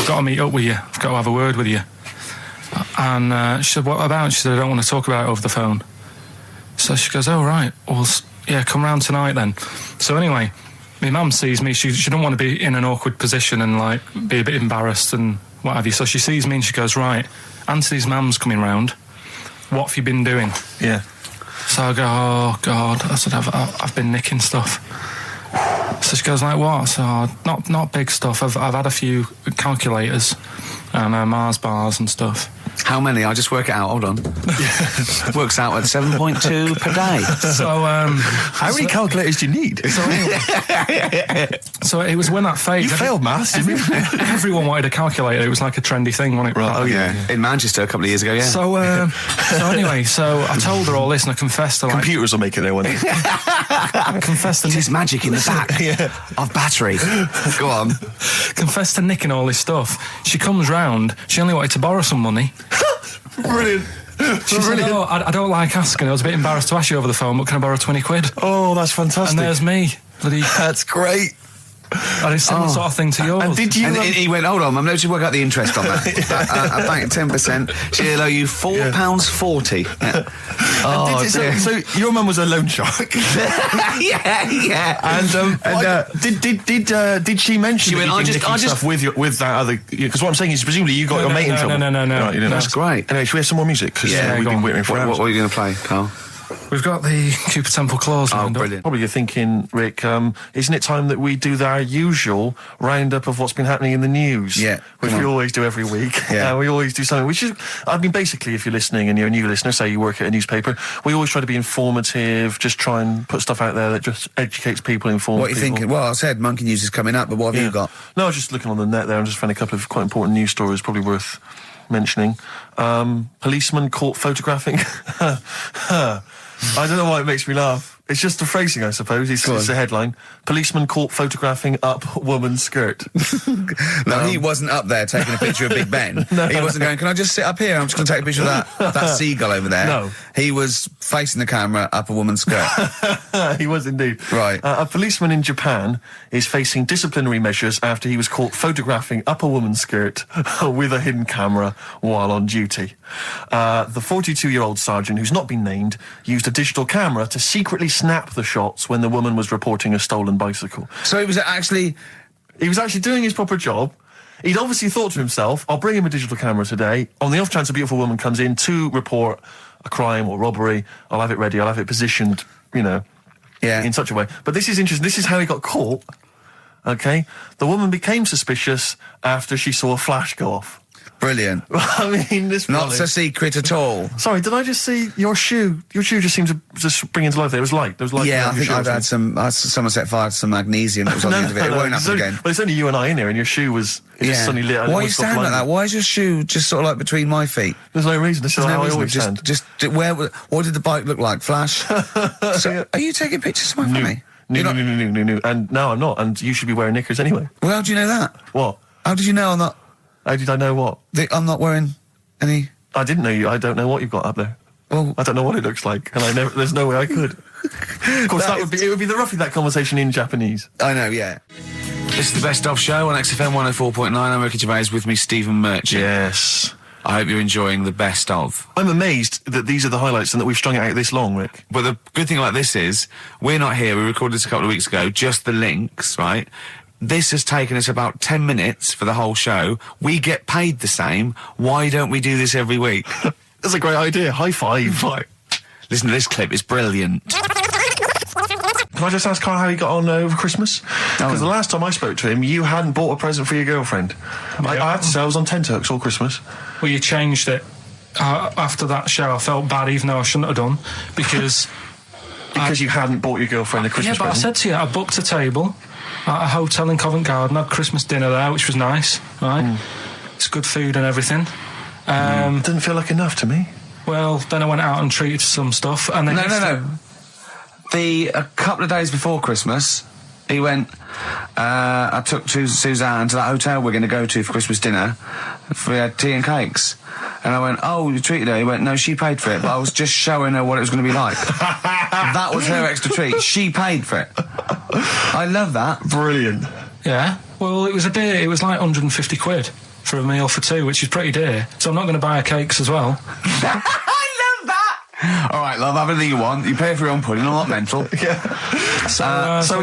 to meet up with you. I've got to have a word with you. And she said, what about? She said, I don't want to talk about it over the phone. So she goes, oh, right. Well, yeah, come round tonight then. So anyway, my mum sees me. She don't want to be in an awkward position and, like, be a bit embarrassed and what have you. So she sees me and she goes, right, Anthony's mum's coming round. What have you been doing? Yeah. So I go, oh, God. I said, I've been nicking stuff. So she goes, like, what? So, not big stuff. I've had a few calculators and Mars bars and stuff. How many? I'll just work it out. Hold on. Works out at 7.2 per day. So, How many calculators do you need? so it was when that phase. You failed maths, didn't you? Everyone wanted a calculator. It was like a trendy thing, wasn't it? Oh, yeah. In Manchester a couple of years ago, yeah. So anyway, so I told her all this and I confessed to, like, Computers will make it there one day. I confessed to There's magic in the back of battery. Go on. confessed to nicking all this stuff. She comes round. She only wanted to borrow some money. Brilliant. She said, oh, I don't like asking. I was a bit embarrassed to ask you over the phone, but can I borrow 20 quid? Oh, that's fantastic. And there's me. Bloody, That's great. and it's similar sort of thing to yours. And did you... And he went, hold on, I'm going to work out the interest on that. I bank 10%. She'll owe you £4.40. Yeah. Oh, dear. so your mum was a loan shark. yeah. And did she mention She went, that you did stuff with that other? Because what I'm saying is, presumably you got your mate in trouble. No. Right, you didn't. That's great. Anyway, should we have some more music? Because Yeah, we've go been on. waiting for hours. What are you going to play, Carl? We've got the Cooper Temple Clause lined up. Brilliant. Probably you're thinking, Rick, isn't it time that we do our usual roundup of what's been happening in the news? Yeah, Which we always do every week. Yeah. We always do something, which is, I mean, basically, if you're listening and you're a new listener, say you work at a newspaper, we always try to be informative, just try and put stuff out there that just educates people, informs What are you people. thinking? Well, I said Monkey News is coming up, but what have you got? No, I was just looking on the net there and just found a couple of quite important news stories, probably worth mentioning. Policeman caught photographing. I don't know why it makes me laugh. It's just the phrasing, I suppose. It's the headline. Policeman caught photographing up woman's skirt. No, he wasn't up there taking a picture of Big Ben. He wasn't going, can I just sit up here? I'm just going to take a picture of that seagull over there. No. He was facing the camera up a woman's skirt. He was indeed. Right. A policeman in Japan is facing disciplinary measures after he was caught photographing up a woman's skirt with a hidden camera while on duty. The 42-year-old sergeant, who's not been named, used a digital camera to secretly snap the shots when the woman was reporting a stolen bicycle. So he was actually doing his proper job. He'd obviously thought to himself, I'll bring him a digital camera today. On the off chance a beautiful woman comes in to report a crime or robbery, I'll have it ready, I'll have it positioned, in such a way. But this is interesting. This is how he got caught. Okay? The woman became suspicious after she saw a flash go off. brilliant. I mean, this Not so secret at all. Sorry, did I just see your shoe? Your shoe just seemed to just spring into life there. It was light. There was light. Yeah, I around your think shoe, I've had wasn't someone set fire to some magnesium that was on the end of it. It won't it's happen only, again. Well, it's only you and I in here, and your shoe was just suddenly lit. Why are you standing like that? Why is your shoe just sort of like between my feet? There's no reason. This is how I always stand. What did the bike look like? Flash? So, are you taking pictures of my family? No. And no, I'm not. And you should be wearing knickers anyway. Well, how do you know that? What? How did you know I'm not? How did I know what? I'm not wearing any. I didn't know you. I don't know what you've got up there. Well, I don't know what it looks like, and there's no way I could. Of course, it would be roughly that conversation in Japanese. I know, yeah. This is the Best Of Show on XFM 104.9. I'm Ricky Gervais, with me Stephen Merchant. Yes. I hope you're enjoying the Best Of. I'm amazed that these are the highlights and that we've strung it out this long, Rick. But the good thing about this is, we're not here, we recorded this a couple of weeks ago, just the links, right? This has taken us about 10 minutes for the whole show. We get paid the same. Why don't we do this every week? That's a great idea. High five. Listen to this clip, it's brilliant. Can I just ask Karl how he got on over Christmas? Because the last time I spoke to him, you hadn't bought a present for your girlfriend. I had to say I was on tenterhooks all Christmas. Well, you changed it. After that show, I felt bad, even though I shouldn't have done, because... Because you hadn't bought your girlfriend a Christmas present? Yeah, but I said to you, I booked a table at a hotel in Covent Garden, had Christmas dinner there, which was nice, right? It's good food and everything. Didn't feel like enough to me. Well, then I went out and treated some stuff, and then... No. A couple of days before Christmas, he went, I took Suzanne to that hotel we're going to go to for Christmas dinner. We had tea and cakes. And I went, oh, you treated her? He went, no, she paid for it, but I was just showing her what it was going to be like. That was her extra treat. She paid for it. I love that. Brilliant. Yeah. Well, it was a dear. It was like 150 quid for a meal for two, which is pretty dear. So I'm not going to buy her cakes as well. All right, love, have anything you want. You pay for your own pudding. I'm not mental. Yeah. So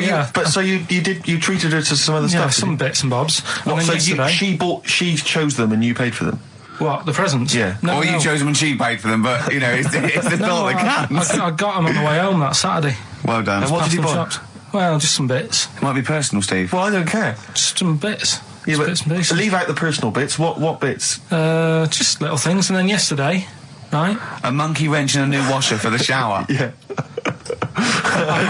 you treated her to some other stuff. Yeah, some bits and bobs. What, and then so she chose them and you paid for them? What, the presents? Yeah. No, you chose them and she paid for them, but you know it's the thought that counts. I got them on the way home that Saturday. Well done. And what did you buy? Shops. Well, just some bits. It might be personal, Steve. Well, I don't care. Just some bits. Yeah, Just bits and pieces. leave out the personal bits. What bits? Just little things. And then yesterday, right? A monkey wrench and a new washer for the shower. Yeah.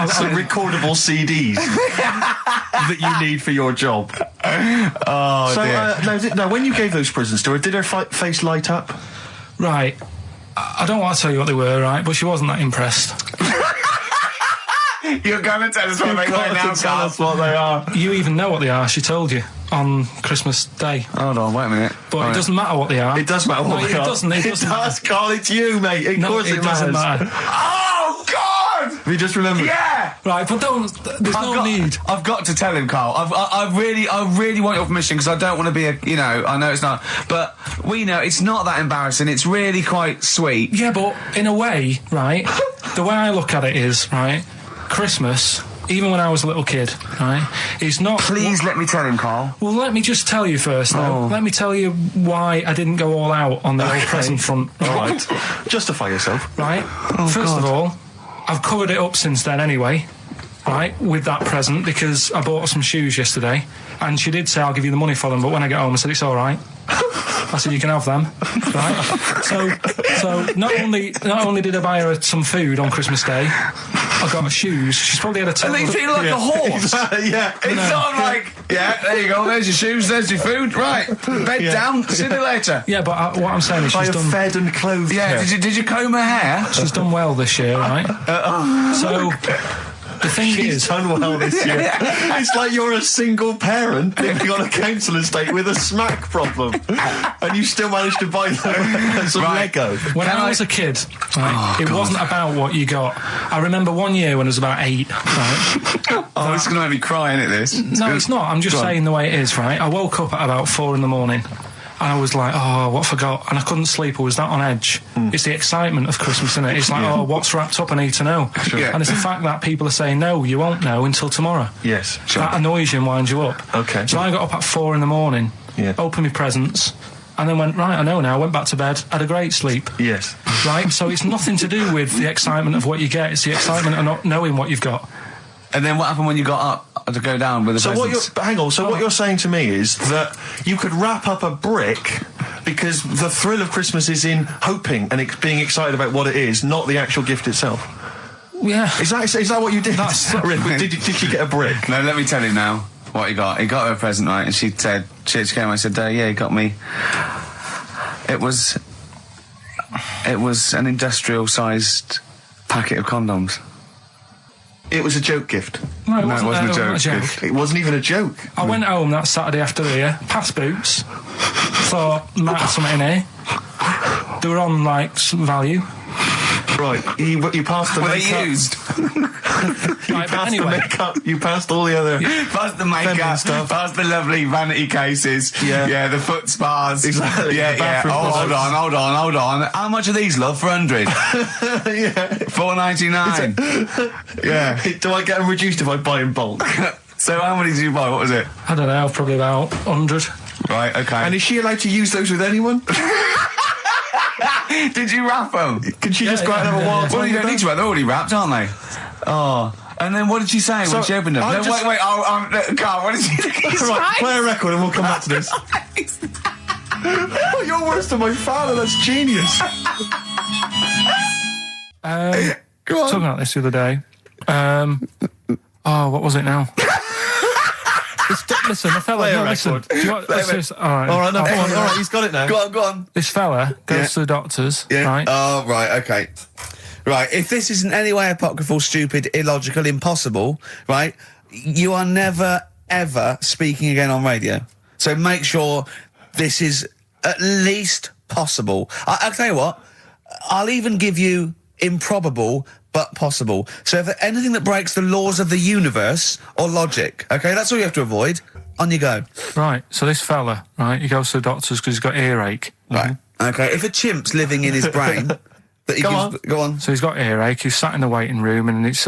Some recordable CDs that you need for your job. Oh, dear. Now, when you gave those presents to her, did her face light up? Right. I don't want to tell you what they were, right? But she wasn't that impressed. You're going to tell us what they were now, tell us what they are. You even know what they are. She told you on Christmas Day. Hold on, wait a minute. But it doesn't matter what they are. It does matter what they are. It doesn't. It does, Karl. It's you, mate. Of course it doesn't matters. matter. Oh, God! Have you just remembered? Yeah! Right, but there's no need. I've got to tell him, Karl. I really want your permission, because I don't want to be I know it's not, but we know it's not that embarrassing. It's really quite sweet. Yeah, but in a way, right, the way I look at it is, right, Christmas, even when I was a little kid, right, is not... Please let me tell him, Karl. Well, let me just tell you first, though. Oh. Let me tell you why I didn't go all out on the old present front. All right. Justify yourself. Right? First of all, I've covered it up since then anyway, right, with that present, because I bought her some shoes yesterday, and she did say, I'll give you the money for them, but when I get home I said, it's all right. I said, you can have them, right? So not only did I buy her some food on Christmas Day, I got her shoes. She's probably had a And they feel like a horse. Yeah. It's not like, yeah, there you go, there's your shoes, there's your food, right, bed down, see you later. Yeah, but what I'm saying is she's done... fed and clothed. Yeah, did you comb her hair? She's done well this year, right? So... The thing is, done well this year. It's like you're a single parent living on a council estate with a smack problem, and you still managed to buy them some Lego. When I was a kid, right, it wasn't about what you got. I remember one year when I was about 8. Right, Oh, it's going to make me cry, isn't it, this? no, it's not. I'm just saying the way it is, right? I woke up at about 4 in the morning. And I was like, oh, what have I got? And I couldn't sleep. I was that on edge. It's the excitement of Christmas, isn't it? It's like, oh, what's wrapped up? I need to know. Yeah. And it's the fact that people are saying, no, you won't know until tomorrow. Yes. That annoys you and winds you up. Okay. So I got up at 4 in the morning, opened my presents, and then went, right, I know now, went back to bed, had a great sleep. Yes. Right? So it's nothing to do with the excitement of what you get. It's the excitement of not knowing what you've got. And then what happened when you got up to go down with the presents? What you're saying to me is that you could wrap up a brick because the thrill of Christmas is in hoping and being excited about what it is, not the actual gift itself. Yeah. Is that what you did? Did you get a brick? No, let me tell you now what he got. He got her a present, right? And she said, she came. I said, yeah, he got me. It was an industrial-sized packet of condoms. It was a joke gift. No, it No, it wasn't a wasn't a joke. joke. It wasn't even a joke. I went home that Saturday after here, past Boots, thought, might have something in here. They were on, like, some value. Right, you passed the Were makeup. they used? Right, but The anyway, makeup. You passed all the other. Past the feminine makeup, stuff. past the lovely vanity cases. Yeah. The foot spas. Exactly, Yeah, the bathroom Oh, products. hold on. How much are these, love, for 100? Yeah. $4.99. Yeah. Do I get them reduced if I buy in bulk? So how many did you buy? What was it? I don't know, probably about 100. Right, okay. And is she allowed to use those with anyone? Did you wrap them? Can she just go out and have a wild Well, time you with don't need them? to. They're already wrapped, aren't they? Oh. And then what did she say when she opened them? I No, just- wait. Carl, what did she say? Right, play a record and we'll come back to this. Oh, you're worse than my father. That's genius. Go on. Talking about this the other day. What was it now? Listen, the fella. Play a No, listen. record. Do you want, let's just, all right. All right, no, come on. All right, he's got it now. Go on. This fella goes Yeah. to the doctors, Yeah. right? Oh, right, okay. Right, if this is in any way apocryphal, stupid, illogical, impossible, right, you are never, ever speaking again on radio. So make sure this is at least possible. I'll tell you what, I'll even give you improbable but possible. So if anything that breaks the laws of the universe or logic, okay, that's all you have to avoid. On you go. Right, so this fella, right, he goes to the doctors because he's got earache. Right. Okay, if a chimp's living in his brain... that he go on. So he's got earache, he's sat in the waiting room and his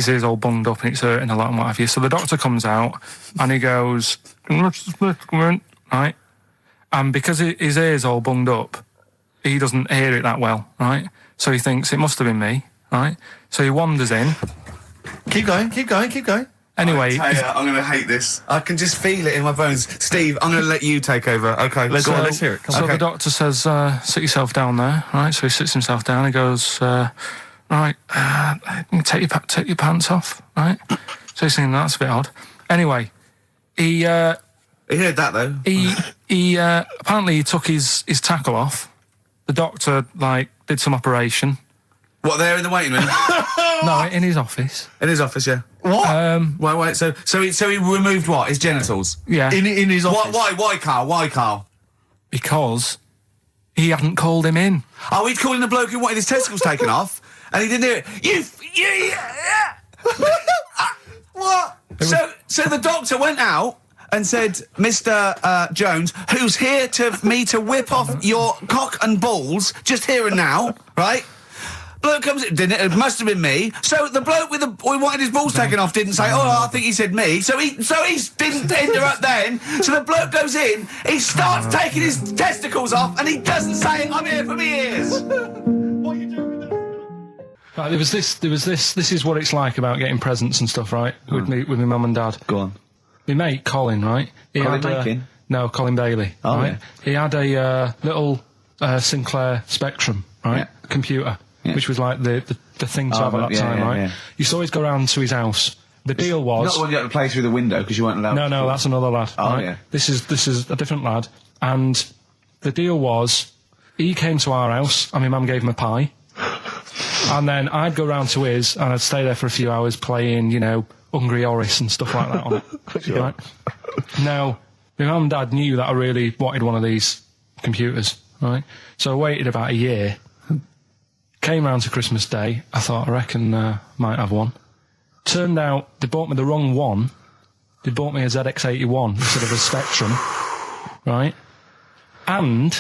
ear's all bunged up and it's hurting a lot and what have you. So the doctor comes out and he goes, right? And because his ear's all bunged up, he doesn't hear it that well, right? So he thinks it must have been me, right? So he wanders in. Keep going. Anyway, I'm going to hate this. I can just feel it in my bones. Steve, I'm going to let you take over. Okay, Let's hear it. Come So on. the doctor says, sit yourself down there, right? So he sits himself down. He goes, right, take your pants off, right? So he's thinking that's a bit odd. Anyway, he heard that though. he apparently he took his tackle off. The doctor did some operation. What, there in the waiting room? No, in his office. In his office, yeah. What? Wait. So he removed what? His genitals. Yeah. In his office. Why, Carl? Why, Carl? Because he hadn't called him in. Oh, he'd called in the bloke who wanted his testicles taken off, and he didn't do it. What? So the doctor went out and said, Mr. Jones, who's here to whip off your cock and balls just here and now, right? Bloke comes in, didn't it? It must have been me. So the bloke who wanted his balls taken off didn't say, I think he said me. So he didn't interrupt then. So the bloke goes in, he starts taking his testicles off, and he doesn't say, I'm here for me ears. What are you doing with that? Right, there was this. This is what it's like about getting presents and stuff, right? With my mum and dad. Go on. My mate Colin, right? Colin Makin? No, Colin Bailey. Oh, right? yeah. He had a little Sinclair Spectrum, right? Yeah. Computer, Yeah. which was like the thing to have at that yeah, time, yeah, right? yeah. You used to always go round to his house. The deal was Not the one you had to play through the window because you weren't allowed. no, that's another lad. Oh, right? yeah. This is a different lad, and the deal was he came to our house, and my mum gave him a pie, and then I'd go round to his, and I'd stay there for a few hours playing, Hungry Horace and stuff like that on it. Sure. Right? Now, my mum and dad knew that I really wanted one of these computers, right? So I waited about a year. Came round to Christmas Day. I thought, I reckon might have one. Turned out they bought me the wrong one. They bought me a ZX81 instead of a Spectrum, right? And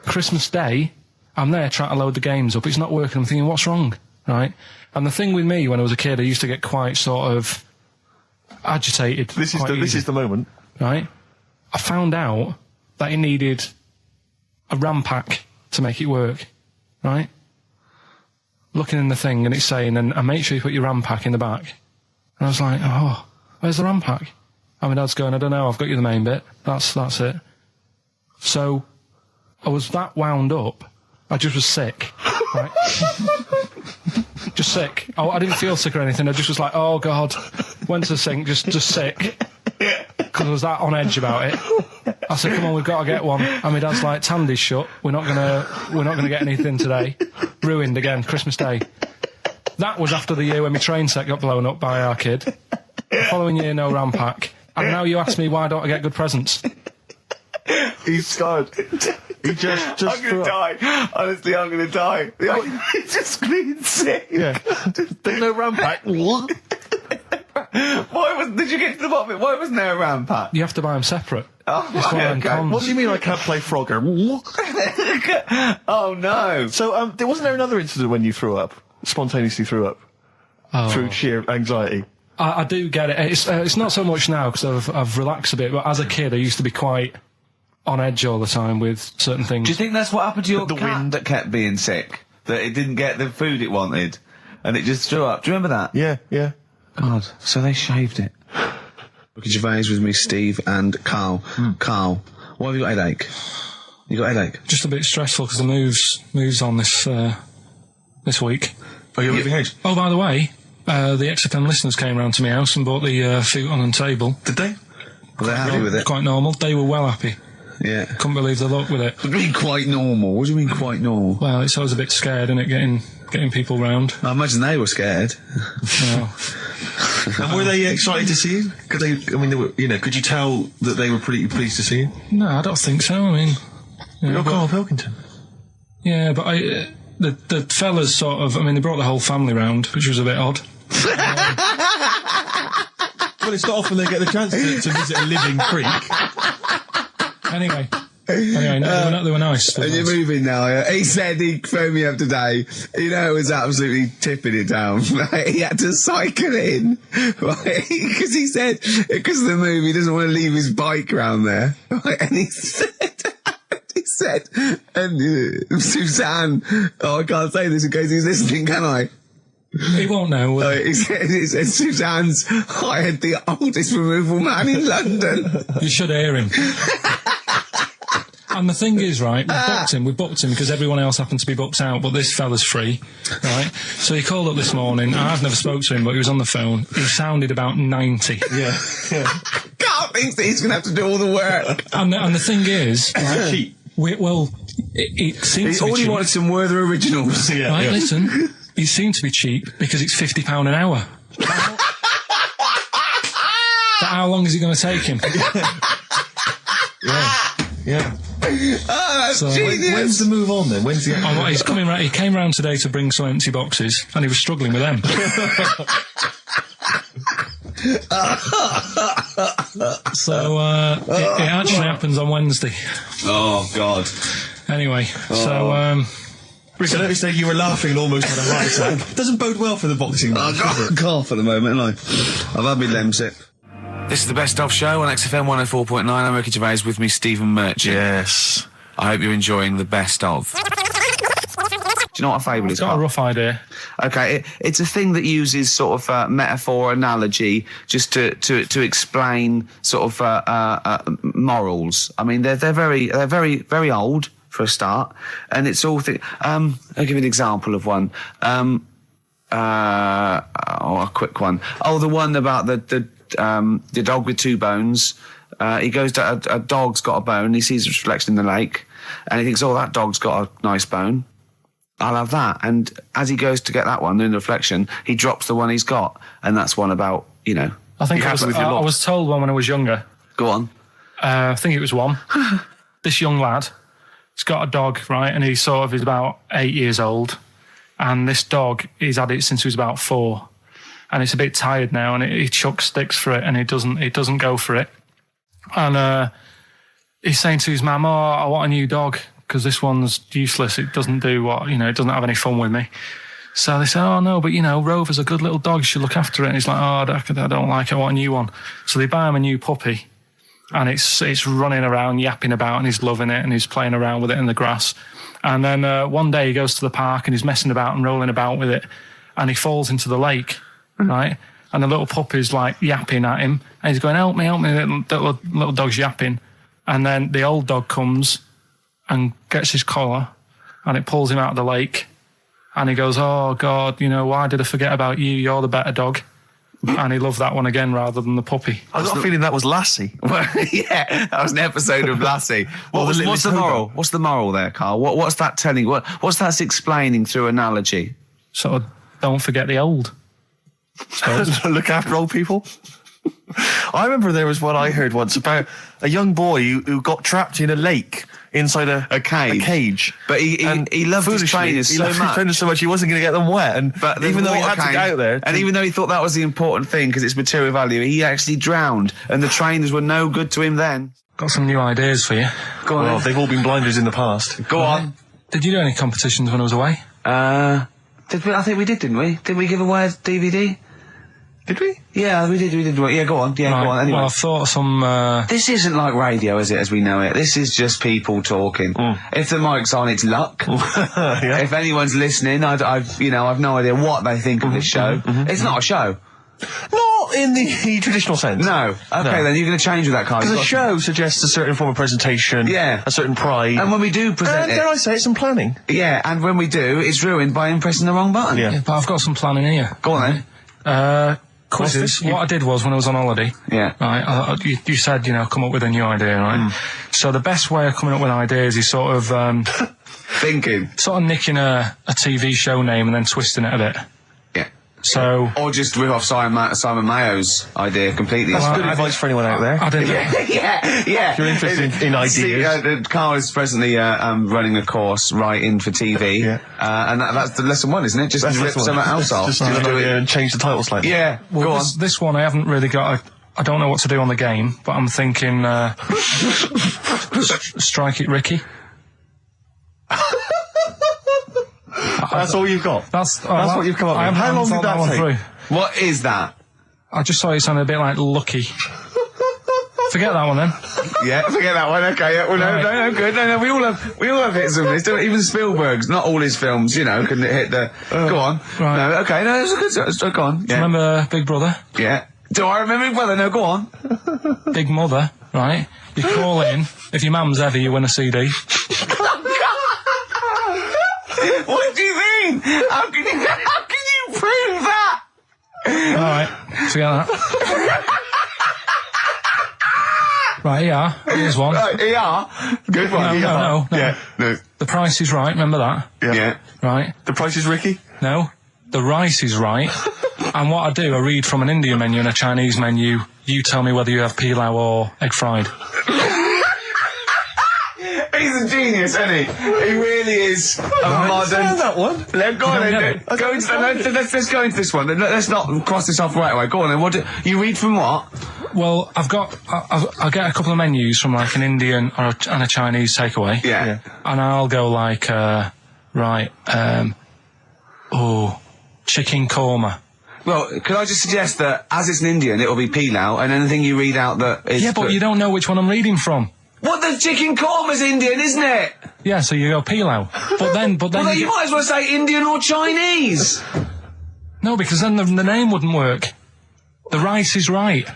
Christmas Day, I'm there trying to load the games up. It's not working. I'm thinking, what's wrong, right? And the thing with me when I was a kid, I used to get quite sort of agitated. This is the moment. Right? I found out that it needed a RAM pack to make it work, right? Looking in the thing and it's saying, and make sure you put your RAM pack in the back. And I was like, oh, where's the RAM pack? And my dad's going, I don't know, I've got you the main bit. That's it. So I was that wound up, I just was sick, right? Just sick. I didn't feel sick or anything, I just was like, oh God. Went to the sink, just sick. Because I was that on edge about it. I said, come on, we've got to get one. And my dad's like, Tandy's shut. We're not gonna get anything today. Ruined again, Christmas Day. That was after the year when my train set got blown up by our kid. The following year, no RAM pack. And now you ask me why don't I get good presents? He's scarred. He just I'm going to die. Honestly, I'm going to die. It's just clean sick. Yeah. There's no RAM pack. Did you get to the bottom of it? Why wasn't there a RAM pack? You have to buy them separate. Oh, It's one of them okay. cons. What do you mean I can't play Frogger? Oh, no. So, wasn't there another incident when you threw up? Spontaneously threw up? Through sheer anxiety? I do get it. It's not so much now because I've relaxed a bit, but as a kid I used to be quite on edge all the time with certain things. Do you think that's what happened to your The cat wind. that kept being sick? That it didn't get the food it wanted? And it just threw up? Do you remember that? Yeah. God, so they shaved it. Ricky Gervais with me, Steve and Carl. Carl, why have you got a headache? You got a headache? Just a bit stressful because the moves on this week. Are you moving house? Oh, by the way, the XFM listeners came round to my house and bought the futon and table. Did they? Were they happy with it? Quite normal. They were well happy. Yeah. Couldn't believe the luck with it. What do you mean quite normal? What do you mean quite normal? Well, it's always a bit scared, isn't it, getting people round. I imagine they were scared. Well, And were they excited to see you? Could you tell that they were pretty pleased to see you? no, I don't think so. I mean, You're Karl Pilkington. yeah, but the fellas sort of, they brought the whole family round, which was a bit odd. Well, it's not often they get the chance to visit a living creek. Anyway, no, they were nice. And you're moving now, yeah? He said he phoned me up today. It was absolutely tipping it down. Right? He had to cycle in. Right? Because he said, because of the move, he doesn't want to leave his bike round there. Right? And he said, and Suzanne, I can't say this in case he's listening, can I? He won't know. He said Suzanne's hired the oldest removal man in London. You should hear him. And the thing is, right, we booked him because everyone else happened to be booked out, but this fella's free, right? So he called up this morning. I've never spoke to him, but he was on the phone. He sounded about 90. Yeah. Carl thinks that he's going to have to do all the work. And the thing is, right, it seems to be All he cheap. wanted some Werther originals. Right, listen, it seemed to be cheap because it's £50 an hour. But how long is it going to take him? Yeah. Oh, that's So, genius. When's the move on then? When's the... He's coming round. He came round today to bring some empty boxes, and he was struggling with them. So it actually happens on Wednesday. Oh, God. Anyway, Rick, I noticed that you were laughing and almost had a heart attack. Doesn't bode well for the boxing match, does it? Cough at the moment, haven't I? I've had my Lemsip. This is the Best Of Show on XFM 104.9. I'm Ricky Gervais, with me, Stephen Merchant. Yes. I hope you're enjoying the Best Of. Do you know what a fable is? I've got Carl? a rough idea. Okay, it's a thing that uses sort of metaphor, analogy, just to explain sort of morals. I mean, they're very old for a start, and it's all. I'll give you an example of one. A quick one. Oh, the one about the dog with two bones. He goes to a dog's got a bone. He sees a reflection in the lake, and he thinks, "Oh, that dog's got a nice bone. I'll have that." And as he goes to get that one in the reflection, he drops the one he's got, and that's one about I think I was told one when I was younger. Go on. I think it was one. This young lad, he's got a dog, right, and he's about 8 years old, and this dog, he's had it since he was about 4, and it's a bit tired now, and he chucks sticks for it, and it doesn't go for it, and he's saying to his mum, "Oh, I want a new dog because this one's useless. It doesn't do it doesn't have any fun with me." So they say, "Oh no, but Rover's a good little dog. You should look after it." And he's like, "Oh, I don't like it. I want a new one." So they buy him a new puppy, and it's running around, yapping about, and he's loving it, and he's playing around with it in the grass. And then one day he goes to the park and he's messing about and rolling about with it, and he falls into the lake, right? And the little puppy's like yapping at him, and he's going, help me, the little dog's yapping. And then the old dog comes and gets his collar, and it pulls him out of the lake, and he goes, "Oh God, why did I forget about you? You're the better dog." And he loved that one again rather than the puppy. I got a feeling that was Lassie. Well, yeah, that was an episode of Lassie. What's the moral? What's the moral there, Carl? What's that telling? What's that explaining through analogy? Sort of, don't forget the old. Look after old people. I remember there was one I heard once about a young boy who got trapped in a lake inside a cage. But he loved his trainers so much he wasn't going to get them wet. But even though he had to get out there, and even though he thought that was the important thing because it's material value, he actually drowned, and the trainers were no good to him then. Got some new ideas for you. Go on. Well, they've all been blinders in the past. Go on. Did you do any competitions when I was away? Did we? I think we did, didn't we? Did we give away a DVD? Did we? Yeah, we did. Yeah, go on. Yeah, right. Go on. Anyway. Well, I thought some... This isn't like radio, is it, as we know it? This is just people talking. If the mic's on, it's luck. Yeah. If anyone's listening, I've no idea what they think of this show. It's not a show. Not in the traditional sense. No. Okay, then you're going to change with that kind. Because a show suggests a certain form of presentation. Yeah. A certain pride. And when we do present it... dare I say, some planning. Yeah, and when we do, it's ruined by him pressing the wrong button. Yeah, but I've got some planning here. Go on then. Quizzes. What I did was when I was on holiday. Yeah. Right. You said come up with a new idea, right? So the best way of coming up with ideas is sort of thinking, sort of nicking a TV show name and then twisting it a bit. Yeah. So. Or just rip off Simon Mayo's idea completely. That's good advice for anyone out there. I didn't. Yeah. If you're interested in ideas. Carl is presently running a course writing for TV. Yeah. And that's the lesson 1, isn't it? Just rip something else off. Just do it and change the title slightly. Yeah. Well, go on. This one I haven't really got. I don't know what to do on the game, but I'm thinking Strike It Ricky. That's all you've got? That's what you've come up with. How long did that take? Through. What is that? I just thought it sounded a bit like Lucky. Forget that one then. Yeah, forget that one. Okay, yeah, well, no, good. No, we all have hits of this. Even Spielberg's, not all his films, can hit the. Go on. Right. No, okay, no, it's a good. Go on. Yeah. Remember Big Brother? Yeah. Do I remember Big Brother? No, go on. Big Mother, right? You call in. If your mum's heavy, you win a CD. What do you mean? How can you prove that? All right, forget that. Right, ER. Here's one. Right, ER. Good one. No. Yeah, no. The Price is Right. Remember that? Yeah. Right. The Price is Ricky? No. The Rice is Right. And what I do, I read from an Indian menu and a Chinese menu. You tell me whether you have pilau or egg fried. He's a genius, isn't he? He really is a modern. That one. Let's go into this one. Let's not cross this off right away. Go on then. What do you read from what? Well, I'll get a couple of menus from like an Indian and a Chinese takeaway. Yeah. And I'll go like, chicken Coma. Well, could I just suggest that as it's an Indian, it'll be pilau, and anything you read out that is... Yeah, but you don't know which one I'm reading from. What, the chicken korma's Indian, isn't it? Yeah, so you go pilau. But then Well, you might as well say Indian or Chinese. No, because then the name wouldn't work. The rice is right.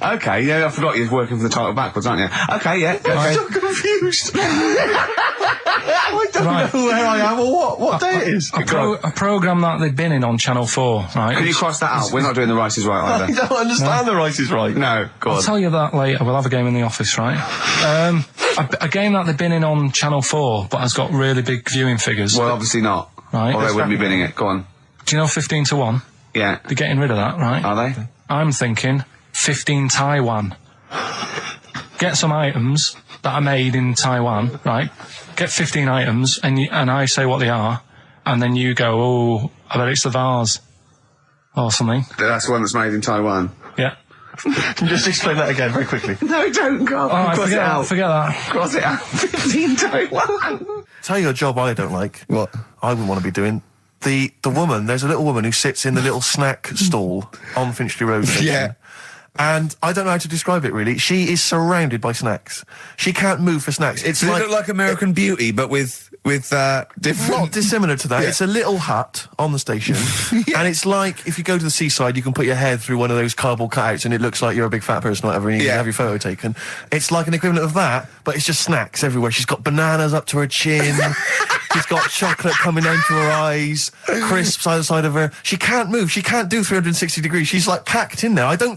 Okay, yeah, I forgot you're working from the title backwards, aren't you? Okay, yeah. I'm so confused. I don't know where I am or what day it is. A programme that they've been in on Channel 4, right? Can you cross that out? We're not doing The Rice is Right I either. don't understand The Rice is Right. No, go I'll on. tell you that later. We'll have a game in the office, right? A game that they've been in on Channel 4, but has got really big viewing figures. Well, obviously not. Right. Or they wouldn't be binning it. Go on. Do you know 15 to 1? Yeah. They're getting rid of that, right? Are they? I'm thinking 15 Taiwan. Get some items that are made in Taiwan, right? Get 15 items, and I say what they are, and then you go, oh, I bet it's the vase. Or something. That's the one that's made in Taiwan. Yeah. Just explain that again very quickly. No, don't go. Oh, Cross it out. forget that. Cross it out. 15 Taiwan. Tell you a job I don't like. What? I wouldn't want to be doing. The woman, there's a little woman who sits in the little snack stall on Finchley Road station. Yeah. And I don't know how to describe it really. She is surrounded by snacks. She can't move for snacks. It's Does it like look like American Beauty, but with different... not dissimilar to that. Yeah. It's a little hut on the station, and it's like if you go to the seaside, you can put your head through one of those cardboard cutouts, and it looks like you're a big fat person, whatever, and you can have your photo taken. It's like an equivalent of that, but it's just snacks everywhere. She's got bananas up to her chin. She's got chocolate coming down to her eyes, crisps either side of her. She can't move. She can't do 360 degrees. She's like packed in there. I don't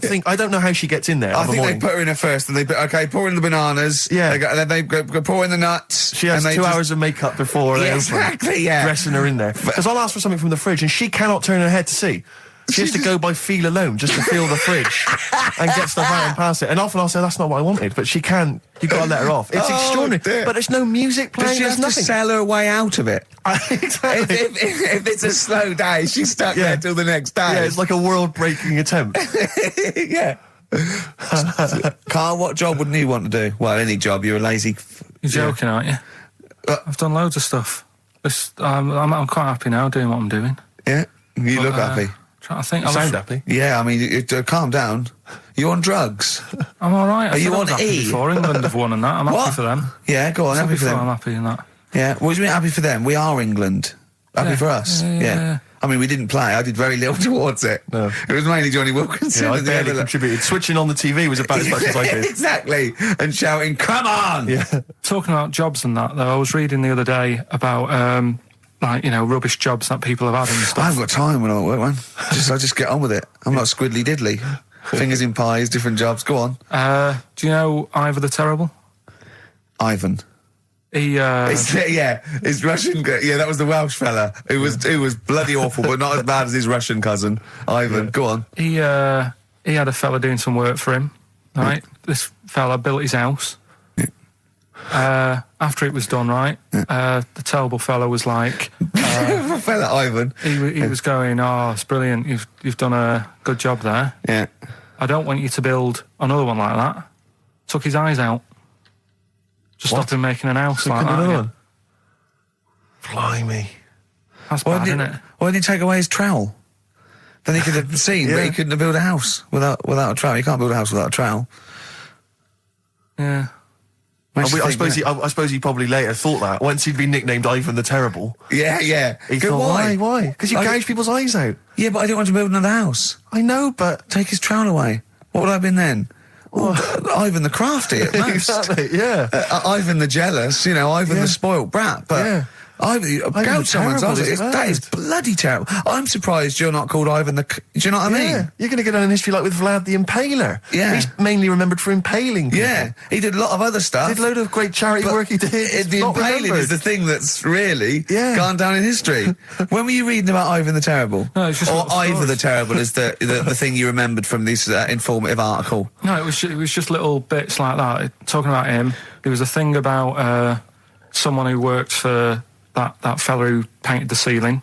know how she gets in there. I think they put her in there first, and pour in the bananas. Yeah. Then they go pour in the nuts. She has and 2 hours of makeup before they open, exactly, yeah. dressing her in there. Because I'll ask for something from the fridge, and she cannot turn her head to see. She has to go by feel alone, just to feel the fridge and get stuff out and pass it. And often I'll say, that's not what I wanted, but she can't. You've got to let her off. It's extraordinary. Dear. But there's no music playing, Does she have there's to nothing. sell her way out of it? Exactly. If it's a slow day, she's stuck there till the next day. Yeah, it's like a world-breaking attempt. Yeah. Carl, what job wouldn't you want to do? Well, any job. You're a lazy... You're joking, aren't you? I've done loads of stuff. I'm quite happy now doing what I'm doing. Yeah? You look happy. Trying to think. You sound happy. Yeah, I mean, calm down. You on drugs? I'm all right. Are you on happy E? before England have won and that. I'm happy for them. Yeah, go on, happy for them. I'm happy in that. Yeah, what do you mean happy for them? We are England. Happy for us. Yeah. I mean, we didn't play. I did very little towards it. No. It was mainly Johnny Wilkinson. Yeah, I and the barely other- contributed. Switching on the TV was about as much as I did. Exactly. And shouting, come on! Yeah. Talking about jobs and that, though, I was reading the other day about, rubbish jobs that people have had and I stuff. haven't got time when I'm at work, man. I just get on with it. I'm not squiddly diddly. Fingers in pies, different jobs. Go on. Do you know Ivor the Terrible? Ivan. He, His Russian. Yeah, that was the Welsh fella. Who was bloody awful, but not as bad as his Russian cousin, Ivan. Go on. he had a fella doing some work for him, right? This fella built his house. After it was done, right, the terrible fella was like... fella Ivan. He was going, oh, it's brilliant, you've done a good job there. Yeah. I don't want you to build another one like that. Took his eyes out. Just stopped him making an house like that. Another Yeah. one. Blimey. That's bad, isn't it? Why didn't he take away his trowel? Then he could have seen, but he couldn't have built a house without a trowel. You can't build a house without a trowel. Yeah. Makes you I think, suppose he probably later thought that once he'd been nicknamed Ivan the Terrible. Yeah. He Good, thought, why? Because you I- gouge people's eyes out. Yeah, but I didn't want to build another house. I know, but Take his trowel away. What would I have been then? Ivan the crafty at most. exactly, yeah. Ivan the jealous, Ivan Yeah. the spoilt brat. But Yeah. Ivan, gouge someone's terrible, eyes. isn't That it? is bloody terrible. I'm surprised you're not called Ivan the... Do you know what I mean? Yeah, you're going to go down in history like with Vlad the Impaler. Yeah. He's mainly remembered for impaling people. Yeah, he did a lot of other stuff. Did a load of great charity work he did. It's The not impaling remembered. is the thing that's really gone down in history. When were you reading about Ivan the Terrible? No, it's just or little Ivor stories. the Terrible is the thing you remembered from this informative article. No, it was just little bits like that. Talking about him, there was a thing about someone who worked for that fella who painted the ceiling.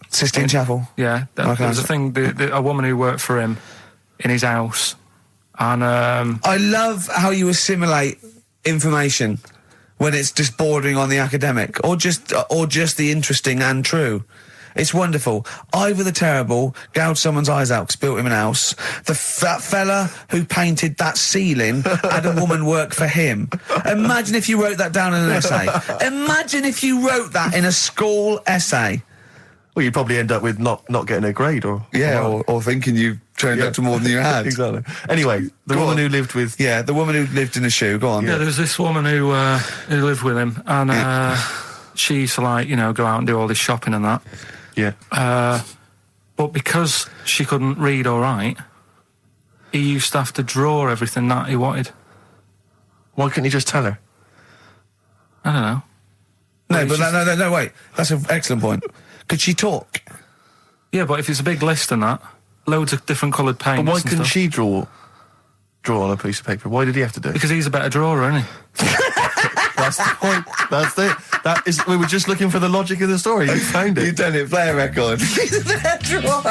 Sistine Chapel. Yeah, Okay. there was a thing, a woman who worked for him in his house. And I love how you assimilate information when it's just bordering on the academic, or just the interesting and true. It's wonderful. Ivor the Terrible gouged someone's eyes out 'cause built him an house. That fella who painted that ceiling had a woman work for him. Imagine if you wrote that down in an essay. Imagine if you wrote that in a school essay. Well, you'd probably end up with not getting a grade or... Yeah, or thinking you turned out to more than you had. Exactly. Anyway, the woman who lived with... Yeah, the woman who lived in a shoe. Go on. Yeah, there was this woman who lived with him, and she used to, like, you know, go out and do all this shopping and that. Yeah. But because she couldn't read or write, he used to have to draw everything that he wanted. Why couldn't he just tell her? I don't know. No, but no, wait. That's an excellent point. Could she talk? Yeah, but if it's a big list and that, loads of different coloured paints. But why and couldn't stuff. she draw on a piece of paper? Why did he have to do it? Because he's a better drawer, isn't he? That's the point. That's it. That is. We were just looking for the logic of the story. You found it. You've done it. Play a record. She's a better drawer.